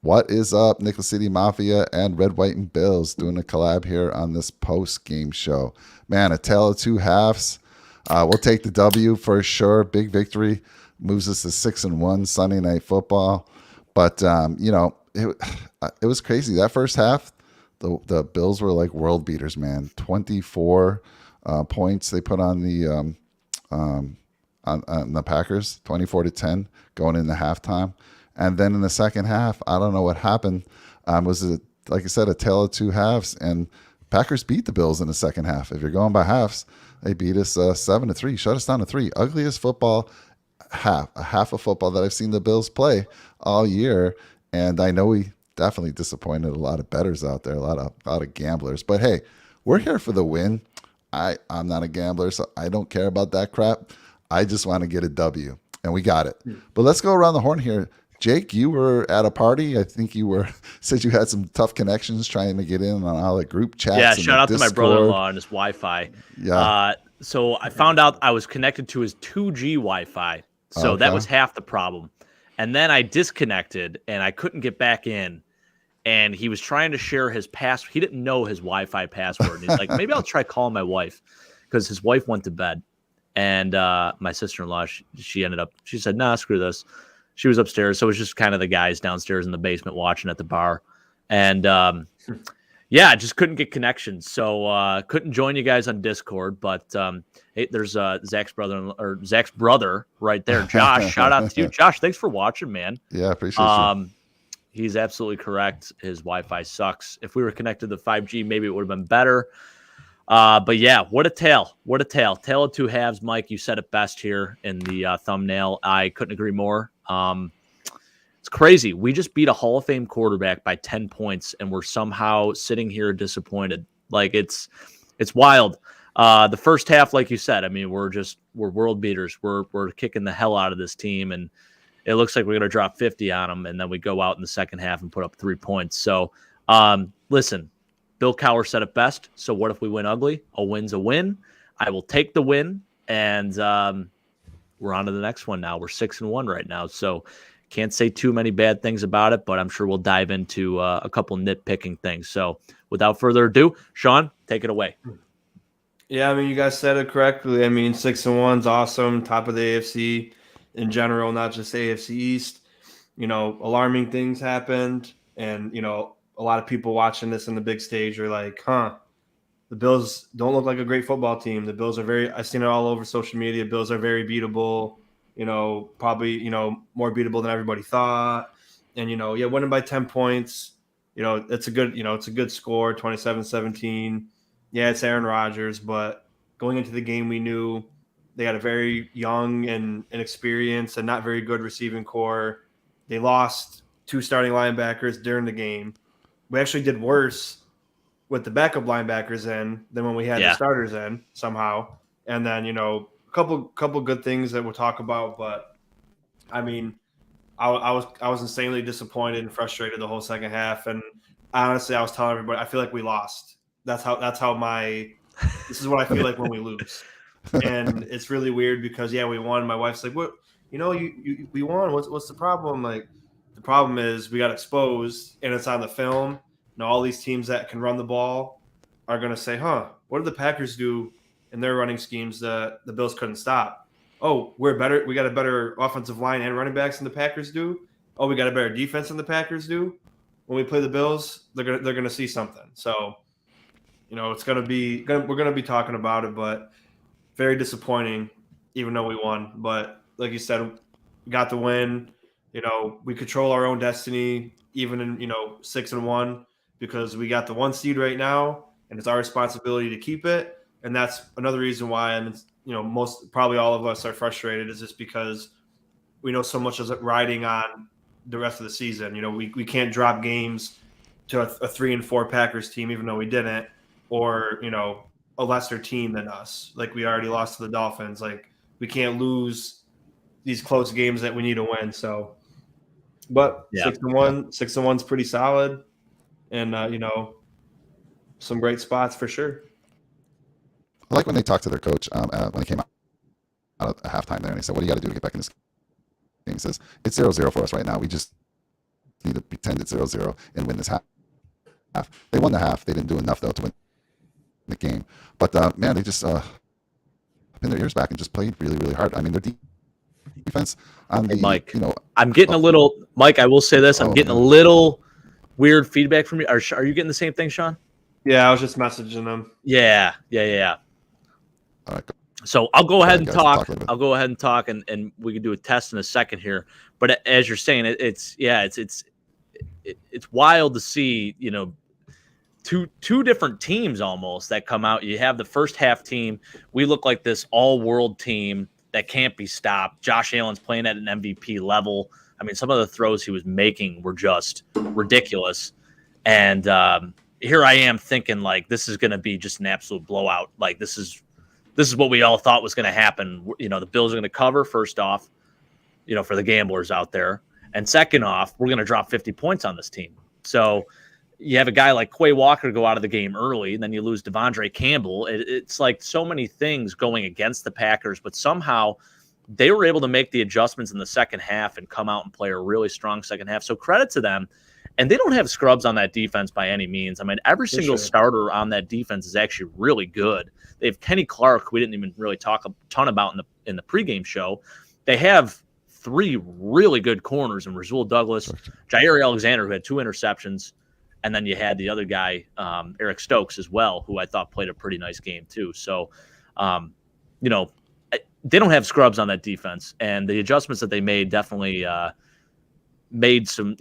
What is up, Nickel City Mafia and Red, White, and Bills doing a collab here on this post-game show. Man, a tale of two halves. We'll take the W for sure. Big victory moves us to 6-1 Sunday Night Football. But it was crazy that first half. The Bills were like world beaters, man. 24 points they put on the Packers, 24-10 going into halftime. And then in the second half, I don't know what happened. Was it, like I said, a tale of two halves? And Packers beat the Bills in the second half. If you're going by halves, they beat us 7-3, shut us down to 3. Ugliest football a half of football that I've seen the Bills play all year. And I know we definitely disappointed a lot of bettors out there, a lot of gamblers. But hey, we're here for the win. I'm not a gambler, so I don't care about that crap. I just want to get a W, and we got it. But let's go around the horn here. Jake, you were at a party. I think you said you had some tough connections trying to get in on all the group chats. Yeah, shout out to my brother-in-law and his Wi-Fi. Yeah. So I found out I was connected to his 2G Wi-Fi. So that was half the problem. And then I disconnected, and I couldn't get back in. And he was trying to share his password. He didn't know his Wi-Fi password. And he's like, maybe I'll try calling my wife, because his wife went to bed. And my sister-in-law, she said, nah, screw this. She was upstairs. So it was just kind of the guys downstairs in the basement watching at the bar. And yeah, just couldn't get connections. So couldn't join you guys on Discord. But hey, there's Zach's brother right there, Josh. Shout out to you, Josh. Thanks for watching, man. Yeah, appreciate you. He's absolutely correct. His Wi-Fi sucks. If we were connected to 5G, maybe it would have been better. But yeah, what a tale. What a tale. Tale of two halves, Mike. You said it best here in the thumbnail. I couldn't agree more. It's crazy. We just beat a Hall of Fame quarterback by 10 points, and we're somehow sitting here disappointed. Like, it's wild. The first half, like you said, I mean, we're world beaters. We're kicking the hell out of this team, and it looks like we're going to drop 50 on them, and then we go out in the second half and put up 3 points. So, listen, Bill Cowher said it best. So what if we win ugly? A win's a win. I will take the win, and we're on to the next one now. We're 6-1 right now, so can't say too many bad things about it, but I'm sure we'll dive into a couple nitpicking things. So without further ado, Sean, take it away. Yeah, I mean, you guys said it correctly. I mean, 6-1's awesome, top of the AFC in general, not just AFC East. You know, alarming things happened, and, you know, a lot of people watching this on the big stage are like, the Bills don't look like a great football team. The Bills are I've seen it all over social media. Bills are very beatable, you know, probably, you know, more beatable than everybody thought. And, you know, yeah, winning by 10 points, you know, it's a good score, 27-17. Yeah, it's Aaron Rodgers, but going into the game, we knew they had a very young and inexperienced and not very good receiving core. They lost 2 starting linebackers during the game. We actually did worse with the backup linebackers in than when we had the starters in somehow. And then, you know, a couple good things that we'll talk about. But I mean, I was insanely disappointed and frustrated the whole second half. And honestly, I was telling everybody, I feel like we lost. This is what I feel like when we lose. And it's really weird because, yeah, we won. My wife's like, what, you know, we won. What's the problem? Like, the problem is we got exposed, and it's on the film. Now all these teams that can run the ball are going to say, what did the Packers do in their running schemes that the Bills couldn't stop? Oh, we're better. We got a better offensive line and running backs than the Packers do. Oh, we got a better defense than the Packers do. When we play the Bills, they're gonna see something. So, you know, we're gonna be talking about it, but very disappointing, even though we won. But like you said, we got the win. You know, we control our own destiny, even in, you know, 6-1, because we got the 1 seed right now, and it's our responsibility to keep it. And that's another reason why probably all of us are frustrated, is just because we know so much is riding on the rest of the season. You know, we can't drop games to a 3-4 Packers team, even though we didn't, or, you know, a lesser team than us. Like, we already lost to the Dolphins. Like, we can't lose these close games that we need to win. So, but 6-1's pretty solid, and you know, some great spots for sure. I like when they talked to their coach when they came out at halftime there, and he said, "What do you got to do to get back in this game?" He says, "It's 0-0 for us right now. We just need to pretend it's 0-0 and win this half. They won the half. They didn't do enough, though, to win the game. But, man, they just pin their ears back and just played really, really hard. I mean, their defense on the, Mike, I'm getting a little, Mike, I will say this. I'm getting a little weird feedback from you. Are you getting the same thing, Sean? Yeah, I was just messaging them. Yeah. All right, so I'll go ahead and guys, talk. I'll go ahead and talk, and we can do a test in a second here. But as you're saying, it's wild to see, two different teams almost that come out. You have the first half team. We look like this all-world team that can't be stopped. Josh Allen's playing at an MVP level. I mean, some of the throws he was making were just ridiculous. And here I am thinking, like, this is going to be just an absolute blowout. Like, this is what we all thought was going to happen. The Bills are going to cover, first off, for the gamblers out there. And second off, we're going to drop 50 points on this team. So you have a guy like Quay Walker go out of the game early, and then you lose Devondre Campbell. It's like so many things going against the Packers, but somehow they were able to make the adjustments in the second half and come out and play a really strong second half. So credit to them. And they don't have scrubs on that defense by any means. I mean, every single starter on that defense is actually really good. They have Kenny Clark, who we didn't even really talk a ton about in the pregame show. They have 3 really good corners in Rasul Douglas, Jair Alexander, who had 2 interceptions, and then you had the other guy, Eric Stokes, as well, who I thought played a pretty nice game too. So, they don't have scrubs on that defense, and the adjustments that they made definitely made some,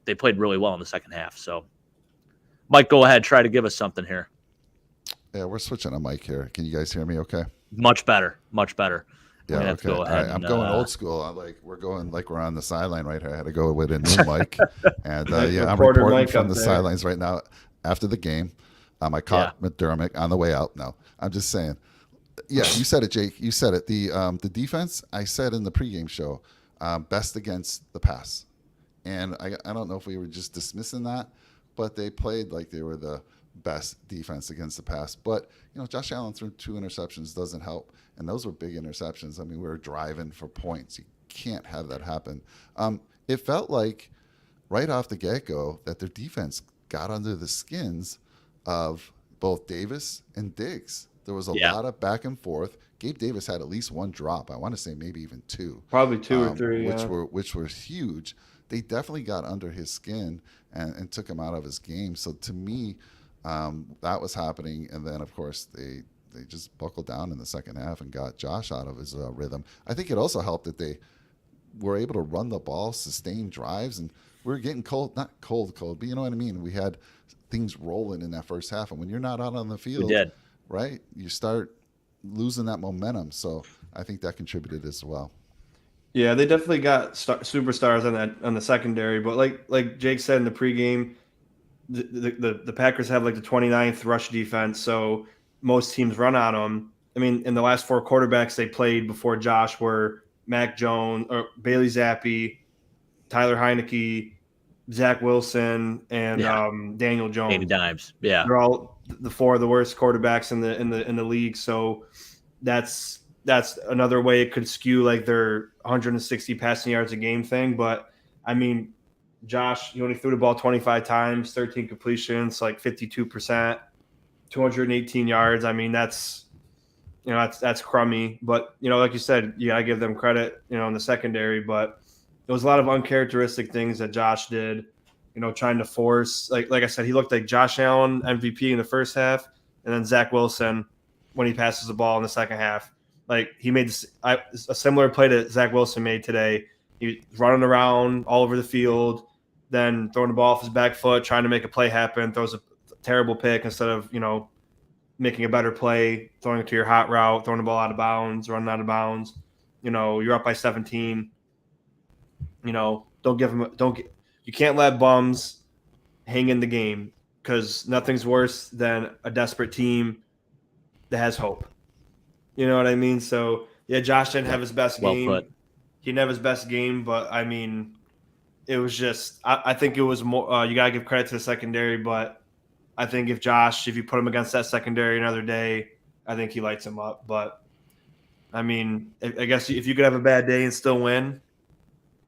they played really well in the second half. So, Mike, go ahead. Try to give us something here. Yeah, we're switching a mic here. Can you guys hear me okay? Much better. Much better. Yeah, okay. All right. I'm going old school. We're going like we're on the sideline right here. I had to go with a new mic. And, I'm reporting from the sidelines right now after the game. I caught McDermott on the way out. No, I'm just saying. Yeah, you said it, Jake. You said it. The defense, I said in the pregame show, best against the pass. And I don't know if we were just dismissing that, but they played like they were the best defense against the pass. But, Josh Allen threw 2 interceptions doesn't help. And those were big interceptions. I mean, we were driving for points. You can't have that happen. It felt like right off the get-go that their defense got under the skins of both Davis and Diggs. There was a lot of back and forth. Gabe Davis had at least 1 drop. I want to say maybe even 2. Probably 2 or 3, which were huge. They definitely got under his skin and took him out of his game. So to me, that was happening. And then, of course, they just buckled down in the second half and got Josh out of his rhythm. I think it also helped that they were able to run the ball, sustain drives, and we were getting not cold, but you know what I mean? We had things rolling in that first half. And when you're not out on the field, right, you start losing that momentum. So I think that contributed as well. Yeah, they definitely got superstars on the secondary. But like Jake said in the pregame, the Packers have like the 29th rush defense, so most teams run on them. I mean, in the last 4 quarterbacks they played before Josh were Mac Jones or Bailey Zappi, Tyler Heineke, Zach Wilson, and Daniel Jones. Danny Dimes. Yeah, they're all the 4 of the worst quarterbacks in the league. So that's another way it could skew like their 160 passing yards a game thing. But I mean, Josh, he only threw the ball 25 times, 13 completions, like 52%. 218 yards. I mean, that's crummy. But, like you said, you got to give them credit, in the secondary. But there was a lot of uncharacteristic things that Josh did, trying to force. Like I said, he looked like Josh Allen MVP in the first half, and then Zach Wilson when he passes the ball in the second half. Like, he made a similar play that Zach Wilson made today. He was running around all over the field, then throwing the ball off his back foot, trying to make a play happen, throws a terrible pick instead of, making a better play, throwing it to your hot route, throwing the ball out of bounds, running out of bounds. You're up by 17. You can't let bums hang in the game, because nothing's worse than a desperate team that has hope. You know what I mean? So, yeah, Josh didn't have his best game. Put. He didn't have his best game, but, I mean, it was just – I think it was more you got to give credit to the secondary, but I think if you put him against that secondary another day, I think he lights him up. But, I mean, I guess if you could have a bad day and still win,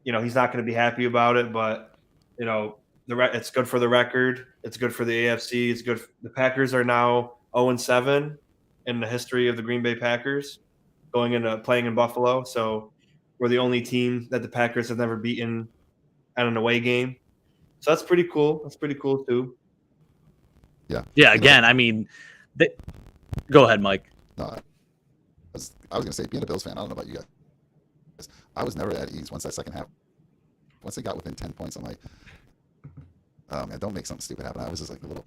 he's not going to be happy about it. But It's good for the record. It's good for the AFC. It's good. The Packers are now 0-7 in the history of the Green Bay Packers, going into playing in Buffalo. So we're the only team that the Packers have never beaten at an away game. So that's pretty cool. That's pretty cool too. Yeah. Again, I mean, go ahead, Mike. No, I was going to say, being a Bills fan, I don't know about you guys. I was never at ease once that second half. Once they got within 10 points, I'm like, oh man, don't make something stupid happen. I was just like a little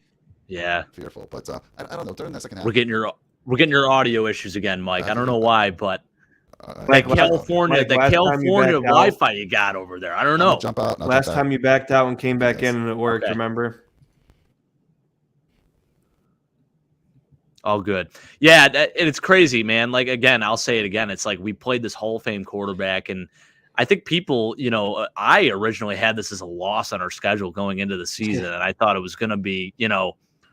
fearful. But I don't know. During that second half, we're getting your audio issues again, Mike. I don't know why, but Mike, California Wi-Fi you got over there. I don't know. Jump out. Last time you backed out and came back in and it worked. Okay. Remember? All good. Yeah, it's crazy, man. Like, again, I'll say it again. It's like we played this Hall of Fame quarterback, and I think people, I originally had this as a loss on our schedule going into the season, and I thought it was going to be,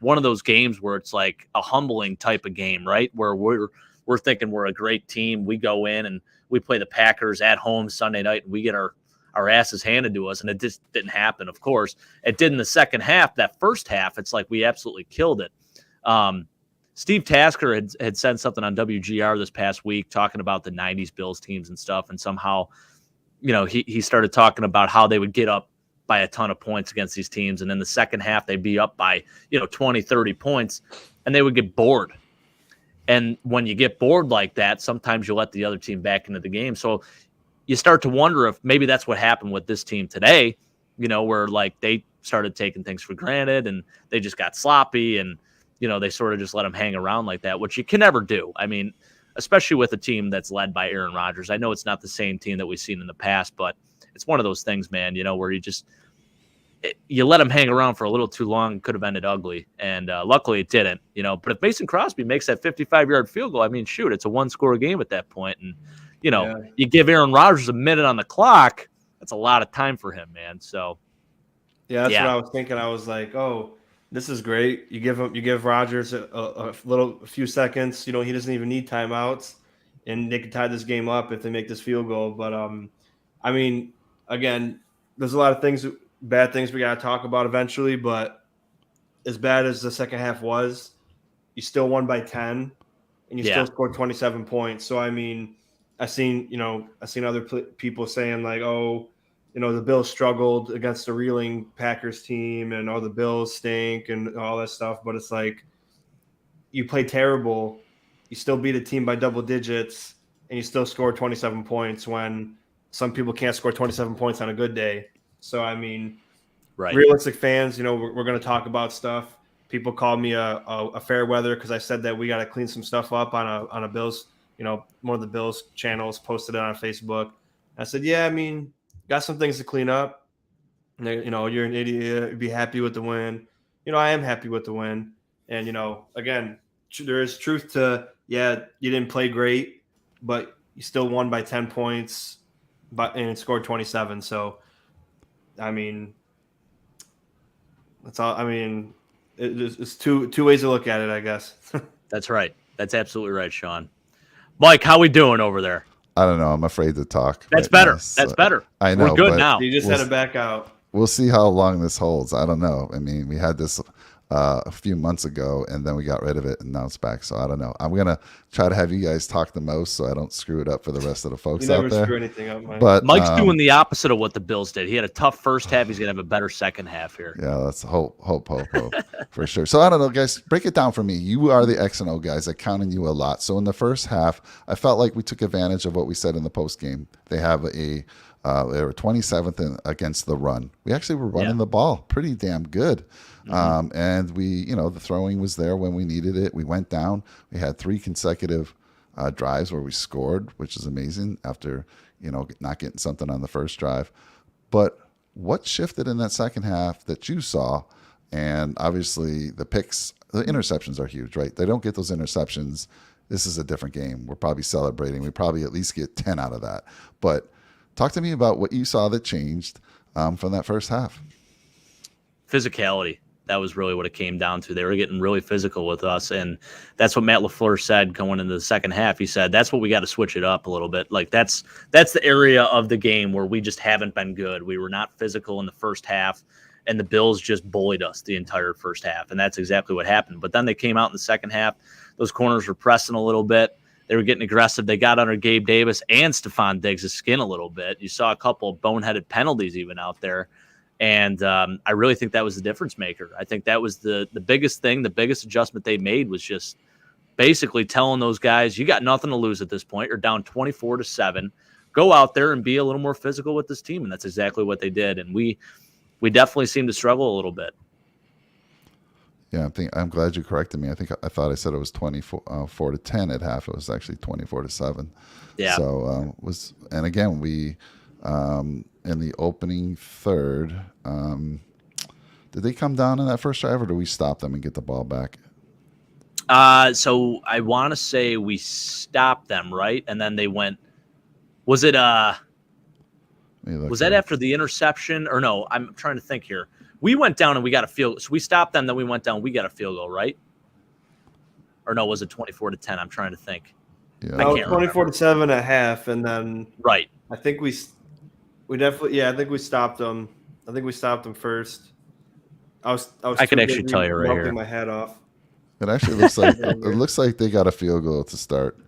one of those games where it's like a humbling type of game, right? Where we're thinking we're a great team. We go in and we play the Packers at home Sunday night, and we get our asses handed to us, and it just didn't happen, of course. It did in the second half. That first half, it's like we absolutely killed it. Steve Tasker had said something on WGR this past week talking about the 90s Bills teams and stuff, and somehow, he started talking about how they would get up by a ton of points against these teams, and in the second half, they'd be up by, 20, 30 points, and they would get bored. And when you get bored like that, sometimes you let the other team back into the game. So you start to wonder if maybe that's what happened with this team today, where like they started taking things for granted and they just got sloppy and, they sort of just let them hang around like that, which you can never do. I mean, especially with a team that's led by Aaron Rodgers. I know it's not the same team that we've seen in the past, but it's one of those things, man, where you let them hang around for a little too long, could have ended ugly. And luckily it didn't, but if Mason Crosby makes that 55-yard field goal, I mean, shoot, it's a one-score game at that point. And, you give Aaron Rodgers a minute on the clock, that's a lot of time for him, man. So, that's what I was thinking. I was like, oh, this is great. You give Rodgers a few seconds. He doesn't even need timeouts, and they can tie this game up if they make this field goal. But I mean, again, there's a lot of bad things we got to talk about eventually. But as bad as the second half was, you still won by 10, and you still scored 27 points. So I mean, I seen other people saying like, oh, the Bills struggled against a reeling Packers team and the Bills stink and all that stuff. But it's like you play terrible. You still beat a team by double digits and you still score 27 points when some people can't score 27 points on a good day. So, I mean, realistic fans, we're going to talk about stuff. People called me a fair weather because I said that we got to clean some stuff up on a Bills, one of the Bills channels posted it on Facebook. I said, yeah, I mean, got some things to clean up. You're an idiot. You'd be happy with the win. I am happy with the win. And, again, there is truth to, you didn't play great, but you still won by 10 points and scored 27. So, I mean, that's all. I mean, it's two ways to look at it, I guess. That's right. That's absolutely right, Sean. Mike, how we doing over there? I don't know. I'm afraid to talk. That's better. That's better. I know. We're good now. You just had to back out. We'll see how long this holds. I don't know. I mean, we had this a few months ago, and then we got rid of it, and now it's back. So I don't know. I'm gonna try to have you guys talk the most, so I don't screw it up for the rest of the folks out there. You never screw anything up, Mike. But Mike's doing the opposite of what the Bills did. He had a tough first half. He's gonna have a better second half here. Yeah, that's hope for sure. So I don't know, guys. Break it down for me. You are the X and O guys. I count on you a lot. So in the first half, I felt like we took advantage of what we said in the post game. They have they were 27th against the run. We actually were running the ball pretty damn good. And we, the throwing was there when we needed it. We went down. We had 3 consecutive drives where we scored, which is amazing after, not getting something on the first drive. But what shifted in that second half that you saw? And obviously the picks, the interceptions are huge, right? They don't get those interceptions. This is a different game. We're probably celebrating. We probably at least get 10 out of that. But talk to me about what you saw that changed from that first half. Physicality. That was really what it came down to. They were getting really physical with us, and that's what Matt LaFleur said going into the second half. He said, that's what we got to switch it up a little bit. Like, that's the area of the game where we just haven't been good. We were not physical in the first half, and the Bills just bullied us the entire first half, and that's exactly what happened. But then they came out in the second half. Those corners were pressing a little bit. They were getting aggressive. They got under Gabe Davis and Stephon Diggs' skin a little bit. You saw a couple of boneheaded penalties even out there. And I really think that was the difference maker. I think that was the biggest thing. The biggest adjustment they made was just basically telling those guys, you got nothing to lose at this point. You're down 24-7. Go out there and be a little more physical with this team. And that's exactly what they did. And we definitely seemed to struggle a little bit. Yeah, I'm glad you corrected me. I thought I said it was 24-10 at half. It was actually 24-7. Yeah. So and again, we in the opening third, did they come down in that first drive, or do we stop them and get the ball back? So I want to say we stopped them, right? And then they went. Was it was that after the interception, or no? I'm trying to think here. We went down and we got a field. So we stopped them, then we went down. We got a field goal, right? Or no? Was it 24-10? I'm trying to think. Yeah, no, 24-7 at half, and then right. I think we definitely, I think we stopped them. I think we stopped them first. I can actually tell you right here. My hat off. It actually looks like they got a field goal to start.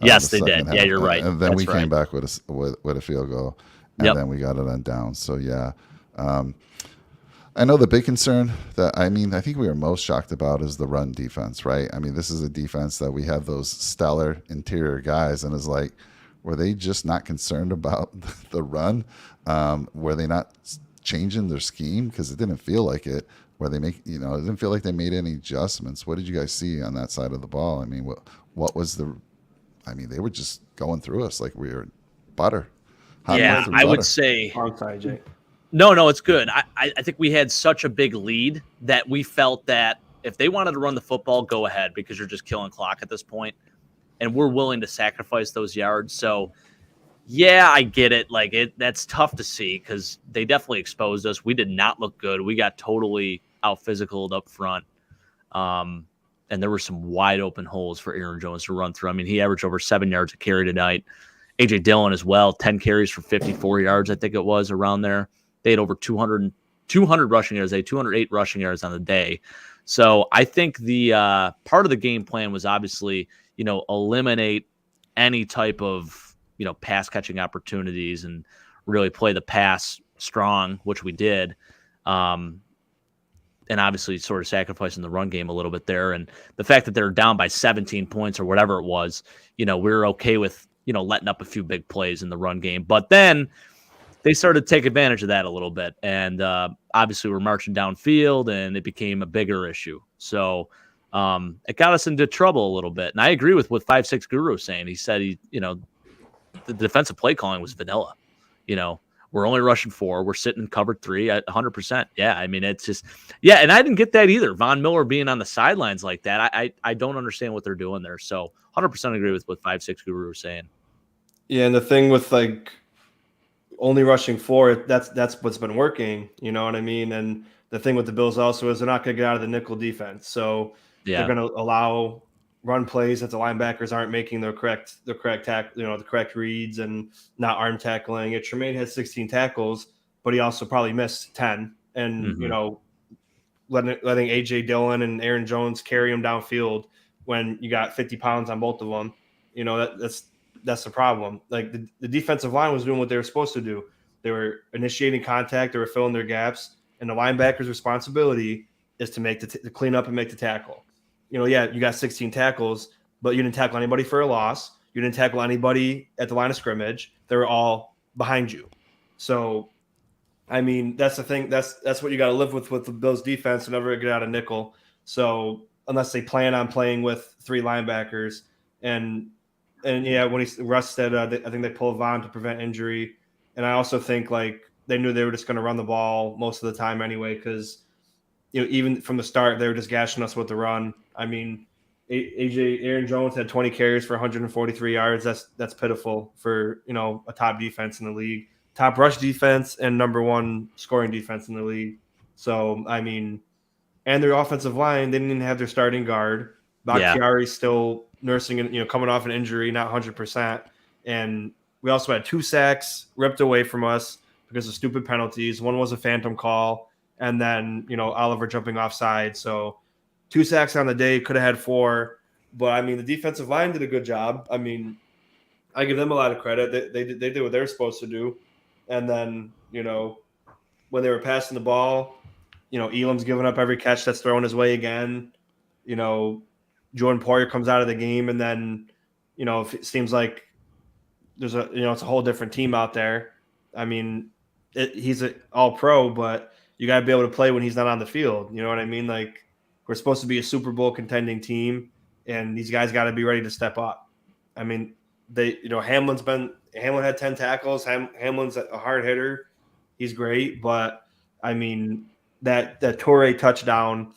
Yes, they did. Yeah, you're right. And then we came back with a field goal, and then we got it on down. So yeah, I know the big concern I think we were most shocked about is the run defense, right? I mean, this is a defense that we have those stellar interior guys, and it's like, were they just not concerned about the run? Were they not changing their scheme? Because it didn't feel like it. Where they it didn't feel like they made any adjustments. What did you guys see on that side of the ball? I mean, what was they were just going through us like we were butter. Yeah, I would say. I'm sorry, Jay. No, it's good. I think we had such a big lead that we felt that if they wanted to run the football, go ahead, because you're just killing clock at this point, and we're willing to sacrifice those yards. So, yeah, I get it. Like, that's tough to see because they definitely exposed us. We did not look good. We got totally out-physicaled up front, and there were some wide-open holes for Aaron Jones to run through. I mean, he averaged over 7 yards a carry tonight. A.J. Dillon as well, 10 carries for 54 yards, I think it was, around there. They had over 200 rushing yards. They had 208 rushing yards on the day. So I think the part of the game plan was obviously, eliminate any type of, pass catching opportunities and really play the pass strong, which we did. And obviously sort of sacrificing the run game a little bit there. And the fact that they're down by 17 points or whatever it was, we were okay with, letting up a few big plays in the run game. But then they started to take advantage of that a little bit. And obviously we're marching downfield and it became a bigger issue. So it got us into trouble a little bit. And I agree with what 5-6 Guru was saying. He said, the defensive play calling was vanilla. We're only rushing 4. We're sitting in cover 3 at 100%. Yeah, I mean, it's just – yeah, and I didn't get that either. Von Miller being on the sidelines like that, I don't understand what they're doing there. So 100% agree with what 5-6 Guru was saying. Yeah, and the thing with, only rushing 4, that's what's been working, you know what I mean? And the thing with the Bills also is they're not going to get out of the nickel defense. So they're going to allow run plays that the linebackers aren't making the correct tackle, the correct reads and not arm tackling. Tremaine had 16 tackles, but he also probably missed 10. And letting AJ Dillon and Aaron Jones carry him downfield when you got 50 pounds on both of them, that's the problem. Like the defensive line was doing what they were supposed to do. They were initiating contact, they were filling their gaps, and the linebacker's responsibility is to make to clean up and make the tackle. You got 16 tackles, but you didn't tackle anybody for a loss. You didn't tackle anybody at the line of scrimmage. They were all behind you. So, I mean, that's the thing. That's what you got to live with the Bills defense and never get out of nickel. So unless they plan on playing with 3 linebackers and yeah, when Russ said, I think they pulled Vaughn to prevent injury. And I also think they knew they were just going to run the ball most of the time anyway, because even from the start, they were just gashing us with the run. I mean, Aaron Jones had 20 carries for 143 yards. That's pitiful for, a top defense in the league, top rush defense and number 1 scoring defense in the league. So, I mean, and their offensive line, they didn't even have their starting guard. Yeah. Bakhtiari's still nursing, coming off an injury, not 100%. And we also had 2 sacks ripped away from us because of stupid penalties. One was a phantom call, and then, Oliver jumping offside. So 2 sacks on the day, could have had 4. But, I mean, the defensive line did a good job. I mean, I give them a lot of credit. They did what they were supposed to do. And then, when they were passing the ball, Elam's giving up every catch that's thrown his way again. Jordan Poyer comes out of the game, and then, it seems like there's it's a whole different team out there. I mean, he's an all-pro, but you got to be able to play when he's not on the field. You know what I mean? Like, we're supposed to be a Super Bowl contending team, and these guys got to be ready to step up. I mean, Hamlin had 10 tackles. Hamlin's a hard hitter. He's great, but I mean, that Torrey touchdown,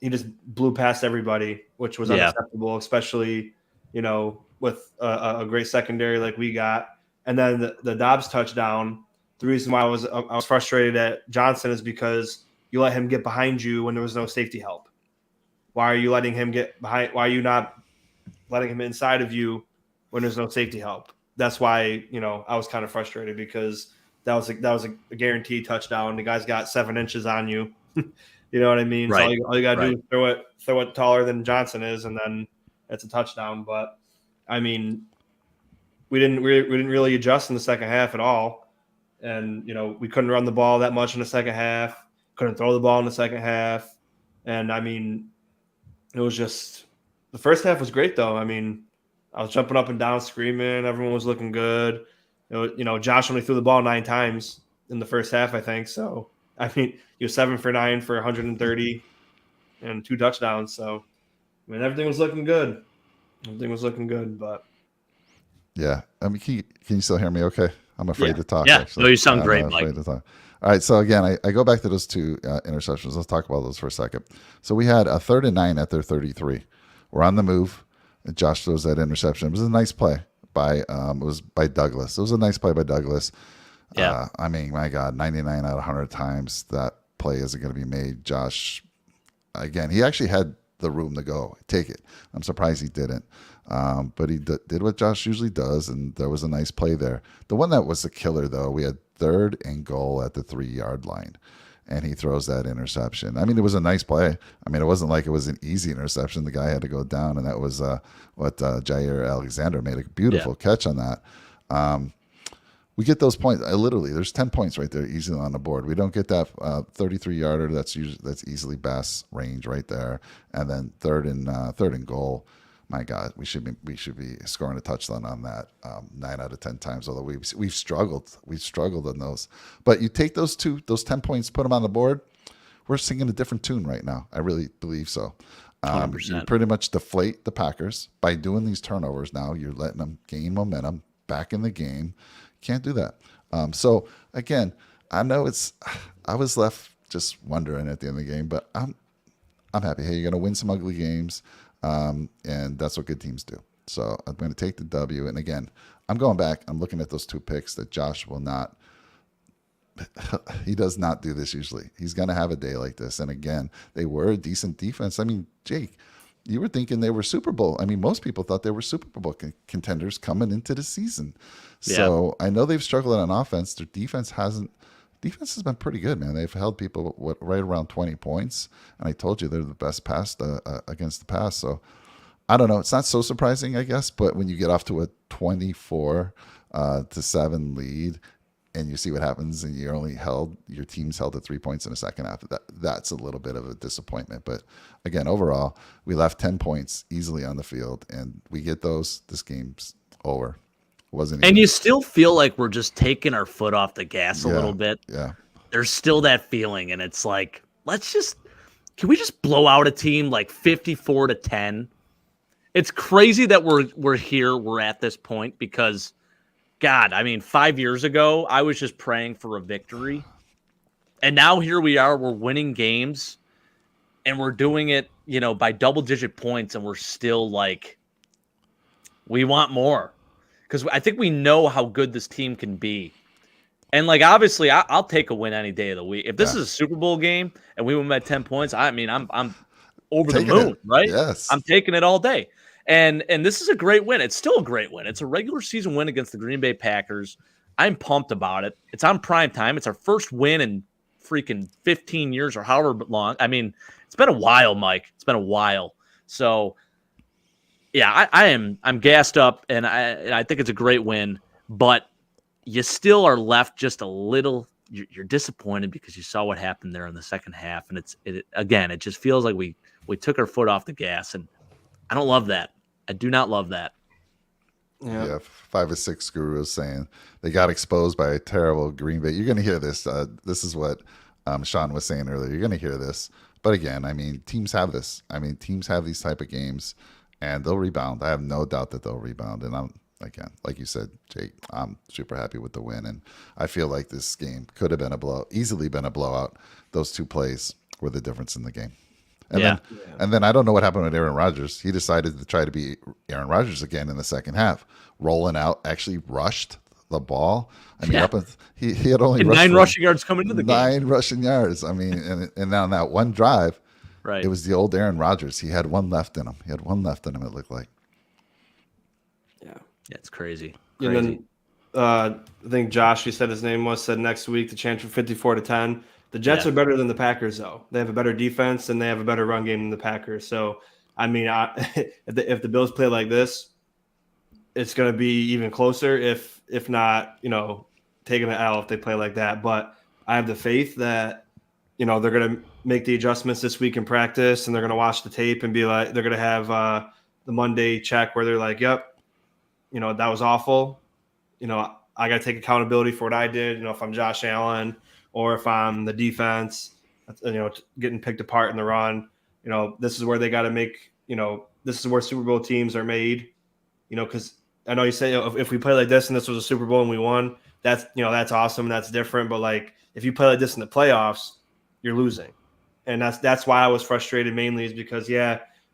he just blew past everybody, which was unacceptable, especially, with a great secondary like we got. And then the Dobbs touchdown, the reason why I was frustrated at Johnson is because you let him get behind you when there was no safety help. Why are you letting him get behind? Why are you not letting him inside of you when there's no safety help? That's why, I was kind of frustrated, because that was a guaranteed touchdown. The guy's got 7 inches on you. You know what I mean? Right. So all you got to do is throw it taller than Johnson is, and then it's a touchdown. But I mean, we didn't really adjust in the second half at all, and we couldn't run the ball that much in the second half. Couldn't throw the ball in the second half, and I mean, it was just, the first half was great though. I mean, I was jumping up and down, screaming. Everyone was looking good. Josh only threw the ball 9 times in the first half, I think. So, I mean, he was 7 for 9 for 130 and 2 touchdowns. So, I mean, everything was looking good. But yeah. I mean, can you still hear me? Okay. I'm afraid to talk. Yeah. Actually. No, you sound I'm great, afraid Mike. to talk. All right. So again, I go back to those 2 interceptions. Let's talk about those for a second. So we had a 3rd and 9 at their 33. We're on the move. And Josh throws that interception. It was a nice play by Douglas. It was a nice play by Douglas. Yeah. I mean, my God, 99 out of 100 times that play isn't going to be made. Josh, again, he actually had the room to go take it. I'm surprised he didn't. But he did what Josh usually does, and there was a nice play there. The one that was the killer, though, we had 3rd and goal at the 3-yard line, and he throws that interception. I mean, it was a nice play. I mean, it wasn't like it was an easy interception. The guy had to go down, and that was Jair Alexander made a beautiful catch on that. We get those points. Literally, there's 10 points right there easily on the board. We don't get that 33-yarder. That's easily Bass range right there. And then third and goal. My God, we should be scoring a touchdown on that 9 out of 10 times. Although we've struggled on those. But you take those 10 points, put them on the board. We're singing a different tune right now. I really believe so. You pretty much deflate the Packers by doing these turnovers. Now you're letting them gain momentum back in the game. Can't do that. So again, I know I was left just wondering at the end of the game, but I'm happy. Hey, you're going to win some ugly games, and that's what good teams do. So I'm going to take the W. And again, I'm going back. I'm looking at those 2 picks that Josh will not. He does not do this usually. He's going to have a day like this. And again, they were a decent defense. I mean, Jake, you were thinking they were Super Bowl. I mean, most people thought they were Super Bowl contenders coming into the season. So I know they've struggled on offense. Their defense has been pretty good, man. They've held people right around 20 points. And I told you they're the best pass against the pass. So I don't know. It's not so surprising, I guess. But when you get off to a 24-7 lead, and you see what happens, and your team's held at 3 points in the second half. That's a little bit of a disappointment. But again, overall, we left 10 points easily on the field, and we get those. This game's over. You still feel like we're just taking our foot off the gas a little bit. Yeah. There's still that feeling, and it's like, can we just blow out a team like 54-10? It's crazy that we're at this point, because God, I mean, 5 years ago, I was just praying for a victory. And now here we are, we're winning games, and we're doing it, by double-digit points, and we're still like, we want more. Because I think we know how good this team can be. And like obviously, I'll take a win any day of the week. If this is a Super Bowl game and we win by 10 points, I mean, I'm over the moon, right? Yes, I'm taking it all day. And this is a great win. It's still a great win. It's a regular season win against the Green Bay Packers. I'm pumped about it. It's on prime time. It's our first win in freaking 15 years or however long. I mean, it's been a while, Mike. It's been a while. So yeah, I'm gassed up, and I think it's a great win, but you still are left just a little. You're disappointed because you saw what happened there in the second half, and it just feels like we took our foot off the gas, and I don't love that. I do not love that. Yeah, 5 or 6 gurus saying they got exposed by a terrible Green Bay. You're going to hear this. This is what Sean was saying earlier. You're going to hear this. But again, I mean, teams have this. I mean, teams have these type of games, and they'll rebound. I have no doubt that they'll rebound. And again, like you said, Jake, I'm super happy with the win. And I feel like this game could have been easily been a blowout. Those 2 plays were the difference in the game. And then I don't know what happened with Aaron Rodgers. He decided to try to be Aaron Rodgers again in the second half, rolling out, actually rushed the ball. I mean, he had only 9 rushing yards coming into the game. 9 rushing yards. I mean, and on that one drive, right, it was the old Aaron Rodgers. He had one left in him. It looked like. Yeah, it's crazy. And then I think Josh, you said his name was, said next week the chance for 54-10. The Jets are better than the Packers, though. They have a better defense and they have a better run game than the Packers. So, I mean, if the Bills play like this, it's going to be even closer. If not, taking an L if they play like that. But I have the faith that they're going to make the adjustments this week in practice, and they're going to watch the tape and be like, they're going to have the Monday check where they're like, yep, that was awful. I got to take accountability for what I did. If I'm Josh Allen, or if I'm the defense, getting picked apart in the run, this is where they got to make, this is where Super Bowl teams are made, because I know you say if we play like this and this was a Super Bowl and we won, that's awesome. That's different. But like, if you play like this in the playoffs, you're losing. And that's why I was frustrated mainly, is because,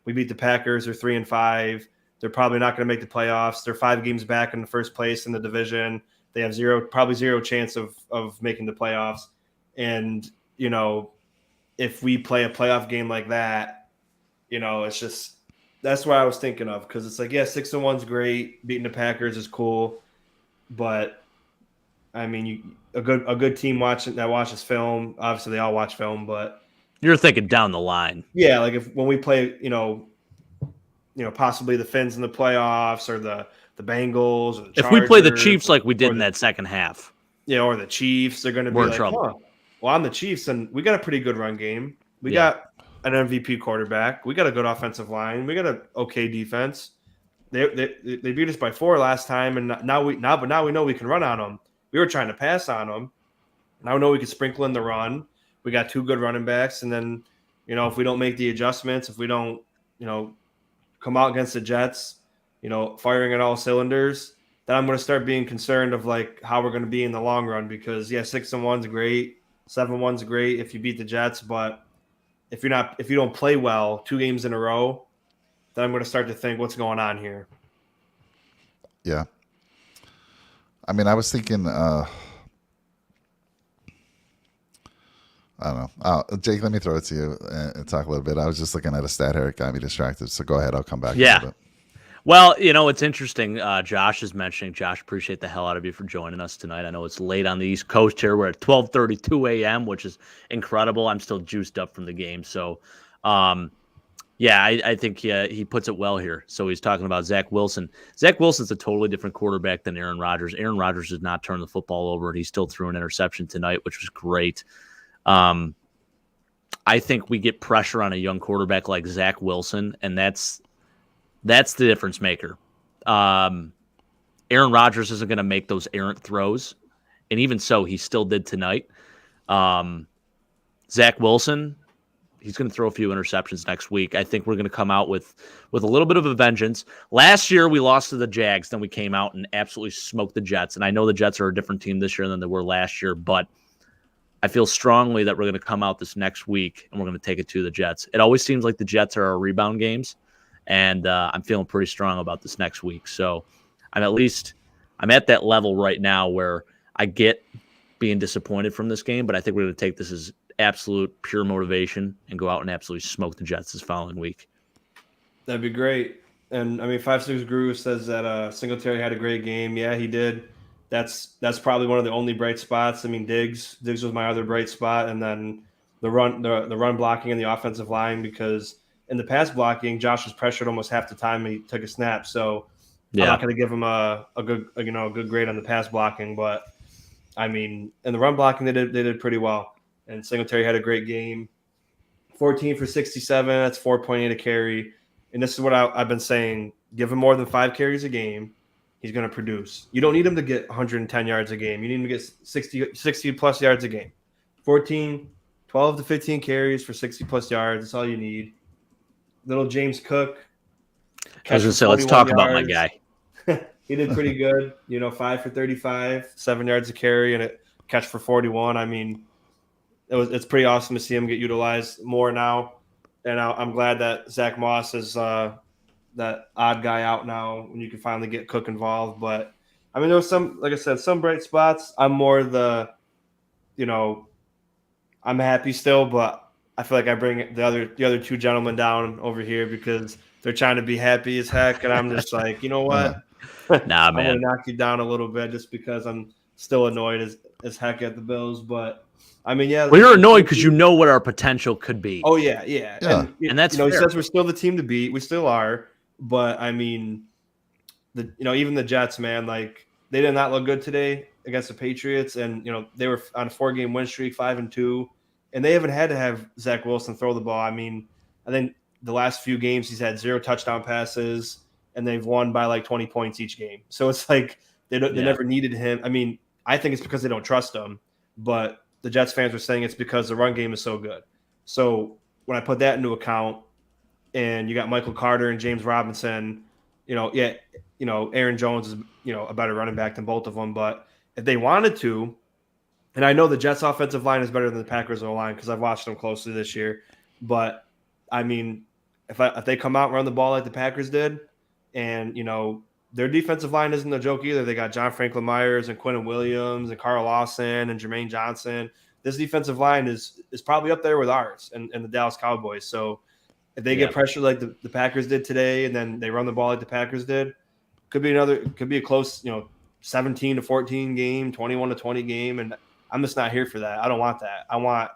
we beat the Packers. They're 3-5. They're probably not going to make the playoffs. They're 5 games back in the first place in the division. They have probably zero chance of making the playoffs. And, if we play a playoff game like that, it's just, that's what I was thinking of. Cause it's like, 6-1's great. Beating the Packers is cool. But I mean, a good team that watches film, obviously they all watch film, but you're thinking down the line. Yeah. Like when we play, possibly the Finns in the playoffs, or the Bengals, or the Chargers, if we play the Chiefs like we did in that second half, or the Chiefs, they're going to be like, trouble. Well, I'm the Chiefs, and we got a pretty good run game. We got an MVP quarterback. We got a good offensive line. We got an okay defense. They beat us by 4 last time, and now we know we can run on them. We were trying to pass on them. Now we know we can sprinkle in the run. We got 2 good running backs, and then if we don't make the adjustments, if we don't come out against the Jets, firing at all cylinders, then I'm going to start being concerned of like how we're going to be in the long run. Because 6-1's great, 7-1's great if you beat the Jets, but if you don't play well 2 games in a row, then I'm going to start to think, what's going on here? Yeah. I mean, I was thinking, I don't know. Jake, let me throw it to you and talk a little bit. I was just looking at a stat here. It got me distracted. So go ahead. I'll come back. Yeah. A little bit. Well, it's interesting. Josh is mentioning. Josh, appreciate the hell out of you for joining us tonight. I know it's late on the East Coast here. We're at 12:32 a.m., which is incredible. I'm still juiced up from the game. So, I think he puts it well here. So he's talking about Zach Wilson. Zach Wilson's a totally different quarterback than Aaron Rodgers. Aaron Rodgers does not turn the football over. He still threw an interception tonight, which was great. I think we get pressure on a young quarterback like Zach Wilson, and that's the difference maker. Aaron Rodgers isn't going to make those errant throws, and even so, he still did tonight. Zach Wilson, he's going to throw a few interceptions next week. I think we're going to come out with a little bit of a vengeance. Last year, we lost to the Jags. Then we came out and absolutely smoked the Jets. And I know the Jets are a different team this year than they were last year, but I feel strongly that we're going to come out this next week and we're going to take it to the Jets. It always seems like the Jets are our rebound games, and I'm feeling pretty strong about this next week. So I'm at that level right now where I get being disappointed from this game, but I think we're going to take this as absolute pure motivation and go out and absolutely smoke the Jets this following week. That'd be great. And I mean, 5-6 Guru says that Singletary had a great game. Yeah, he did. That's probably one of the only bright spots. I mean, Diggs was my other bright spot, and then the run blocking and the offensive line, because in the pass blocking, Josh was pressured almost half the time he took a snap. So I'm not going to give him a good grade on the pass blocking, but I mean, in the run blocking, they did pretty well. And Singletary had a great game. 14 for 67. That's 4.8 a carry. And this is what I've been saying. Give him more than 5 carries a game. He's going to produce. You don't need him to get 110 yards a game. You need him to get 60-plus yards a game. 12 to 15 carries for 60-plus yards. That's all you need. Little James Cook. I was going to say, let's talk about my guy. He did pretty good. 5 for 35, 7 yards a carry, and a catch for 41. I mean, it's pretty awesome to see him get utilized more now. And I'm glad that Zach Moss is that odd guy out now when you can finally get Cook involved. But I mean, there was some, like I said, some bright spots. I'm more I'm happy still, but I feel like I bring the other two gentlemen down over here because they're trying to be happy as heck, and I'm just like, you know what? Nah, man. I'm gonna knock you down a little bit just because I'm still annoyed as heck at the Bills, but. I mean, yeah. Well, you're annoyed because you know what our potential could be. Oh, yeah. And that's he says we're still the team to beat. We still are. But, I mean, even the Jets, man, like, they did not look good today against the Patriots. And, they were on a 4-game win streak, 5-2. And they haven't had to have Zach Wilson throw the ball. I mean, I think the last few games he's had 0 touchdown passes, and they've won by, like, 20 points each game. So it's like they never needed him. I mean, I think it's because they don't trust him. But the Jets fans were saying it's because the run game is so good. So when I put that into account, and you got Michael Carter and James Robinson, Aaron Jones is, a better running back than both of them. But if they wanted to, and I know the Jets offensive line is better than the Packers line because I've watched them closely this year. But I mean, if they come out and run the ball like the Packers did, and their defensive line isn't a joke either. They got John Franklin Myers and Quentin Williams and Carl Lawson and Jermaine Johnson. This defensive line is probably up there with ours and the Dallas Cowboys. So if they get pressure like the Packers did today, and then they run the ball like the Packers did, could be a close, 17-14 game, 21-20 game. And I'm just not here for that. I don't want that. I want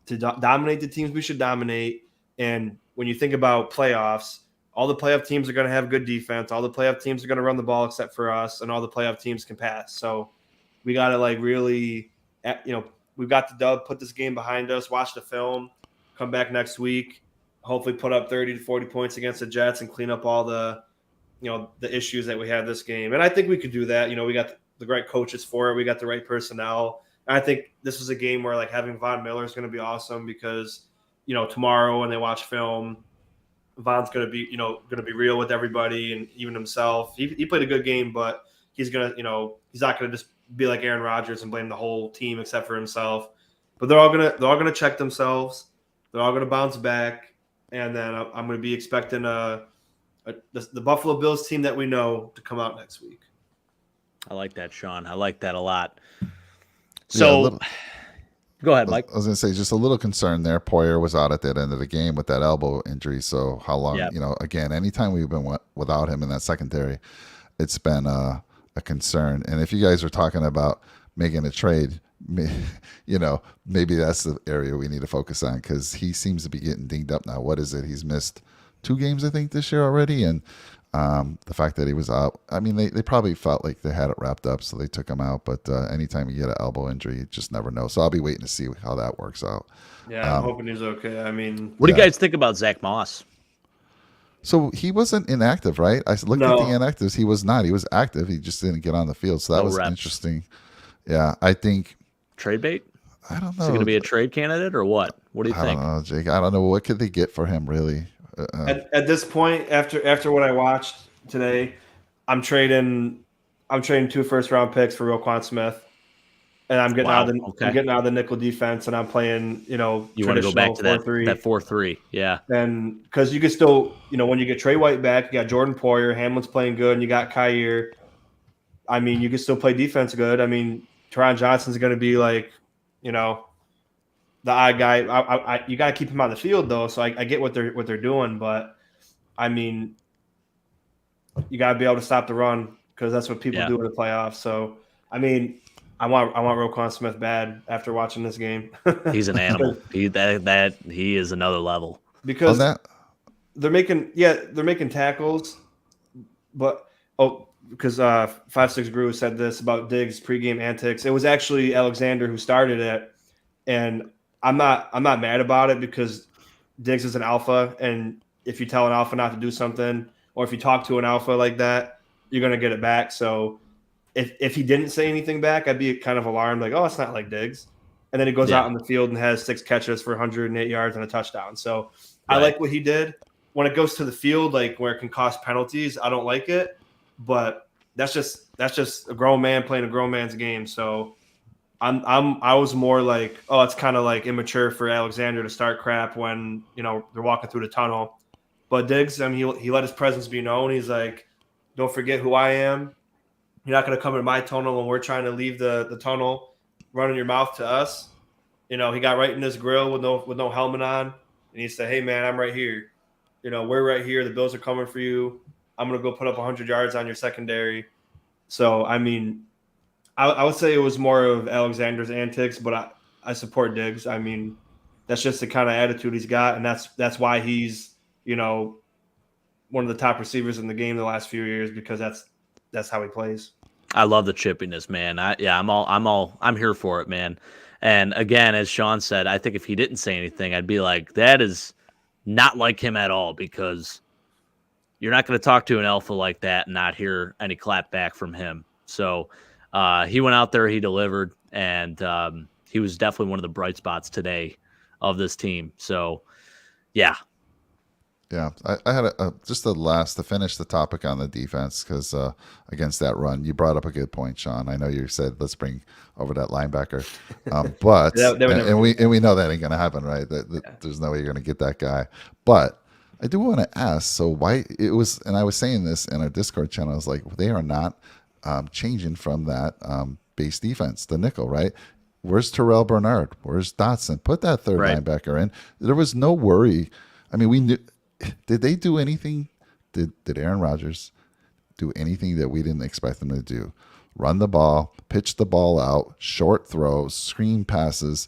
to dominate the teams we should dominate. And when you think about playoffs, all the playoff teams are going to have good defense. All the playoff teams are going to run the ball except for us, and all the playoff teams can pass. So we got to really, we've got the dub, put this game behind us, watch the film, come back next week, hopefully put up 30 to 40 points against the Jets and clean up all the issues that we had this game. And I think we could do that. We got the right coaches for it. We got the right personnel. And I think this is a game where having Von Miller is going to be awesome because, tomorrow when they watch film, Von's going to be real with everybody and even himself. He played a good game, but he's going to, he's not going to just be like Aaron Rodgers and blame the whole team except for himself. But they're all going to check themselves. They're all going to bounce back, and then I'm going to be expecting the Buffalo Bills team that we know to come out next week. I like that, Sean. I like that a lot. So. Go ahead, Mike. I was going to say, just a little concern there. Poyer was out at that end of the game with that elbow injury. So how long, again, anytime we've been without him in that secondary, it's been a concern. And if you guys are talking about making a trade, maybe that's the area we need to focus on because he seems to be getting dinged up now. What is it? He's missed 2 games, I think, this year already. And the fact that he was out, I mean, they probably felt like they had it wrapped up, so they took him out. But anytime you get an elbow injury, you just never know. So I'll be waiting to see how that works out. Yeah, I'm hoping he's okay. I mean, what do you guys think about Zach Moss? So he wasn't inactive, right? I looked at the inactives. He was not. He was active. He just didn't get on the field. So that was interesting. Yeah, I think. Trade bait? I don't know. Is he going to be a trade candidate or what? What do you think? I don't know, Jake. I don't know. What could they get for him, really? At this point, after what I watched today, I'm trading 2 first-round picks for Roquan Smith, and I'm getting out of the nickel defense, and I'm playing you want to go back to that 4-3, yeah. And because you can still when you get Trey White back, you got Jordan Poyer, Hamlin's playing good, and you got Kyer. I mean, you can still play defense good. I mean, Teron Johnson's going to be like, the odd guy. You got to keep him on the field though. So I get what they're doing, but I mean, you got to be able to stop the run because that's what people do in the playoffs. So I mean, I want Roquan Smith bad after watching this game. He's an animal. He is another level. Because they're making tackles, but because 5-6 Guru said this about Diggs' pregame antics. It was actually Alexander who started it, and I'm not mad about it because Diggs is an alpha, and if you tell an alpha not to do something, or if you talk to an alpha like that, you're gonna get it back. So if he didn't say anything back, I'd be kind of alarmed, like, oh, it's not like Diggs. And then he goes out in the field and has 6 catches for 108 yards and a touchdown. So I like what he did. When it goes to the field, like where it can cost penalties, I don't like it. But that's just a grown man playing a grown man's game. So I was more like, oh, it's kind of like immature for Alexander to start crap when they're walking through the tunnel. But Diggs, I mean, he let his presence be known. He's like, don't forget who I am. You're not going to come into my tunnel when we're trying to leave the tunnel, running your mouth to us. He got right in his grill with no helmet on, and he said, "Hey man, I'm right here. We're right here. The Bills are coming for you. I'm going to go put up 100 yards on your secondary." So I mean, I would say it was more of Alexander's antics, but I support Diggs. I mean, that's just the kind of attitude he's got, and that's why he's one of the top receivers in the game the last few years, because that's how he plays. I love the chippiness, man. I'm here for it, man. And again, as Sean said, I think if he didn't say anything, I'd be like, that is not like him at all, because you're not going to talk to an alpha like that and not hear any clap back from him. So he went out there, he delivered, and he was definitely one of the bright spots today of this team. So, yeah. Yeah, I had just to finish the topic on the defense, because against that run, you brought up a good point, Sean. I know you said let's bring over that linebacker, but and we know that ain't gonna happen, right? There's no way you're gonna get that guy. But I do want to ask, so why it was, and I was saying this in our Discord channel, I was like, they are not changing from that base defense, the nickel, right? Where's Terrell Bernard? Where's Dotson? Put that third linebacker in. There was no worry. I mean, we knew. Did they do anything? Did Aaron Rodgers do anything that we didn't expect them to do? Run the ball, pitch the ball out, short throws, screen passes.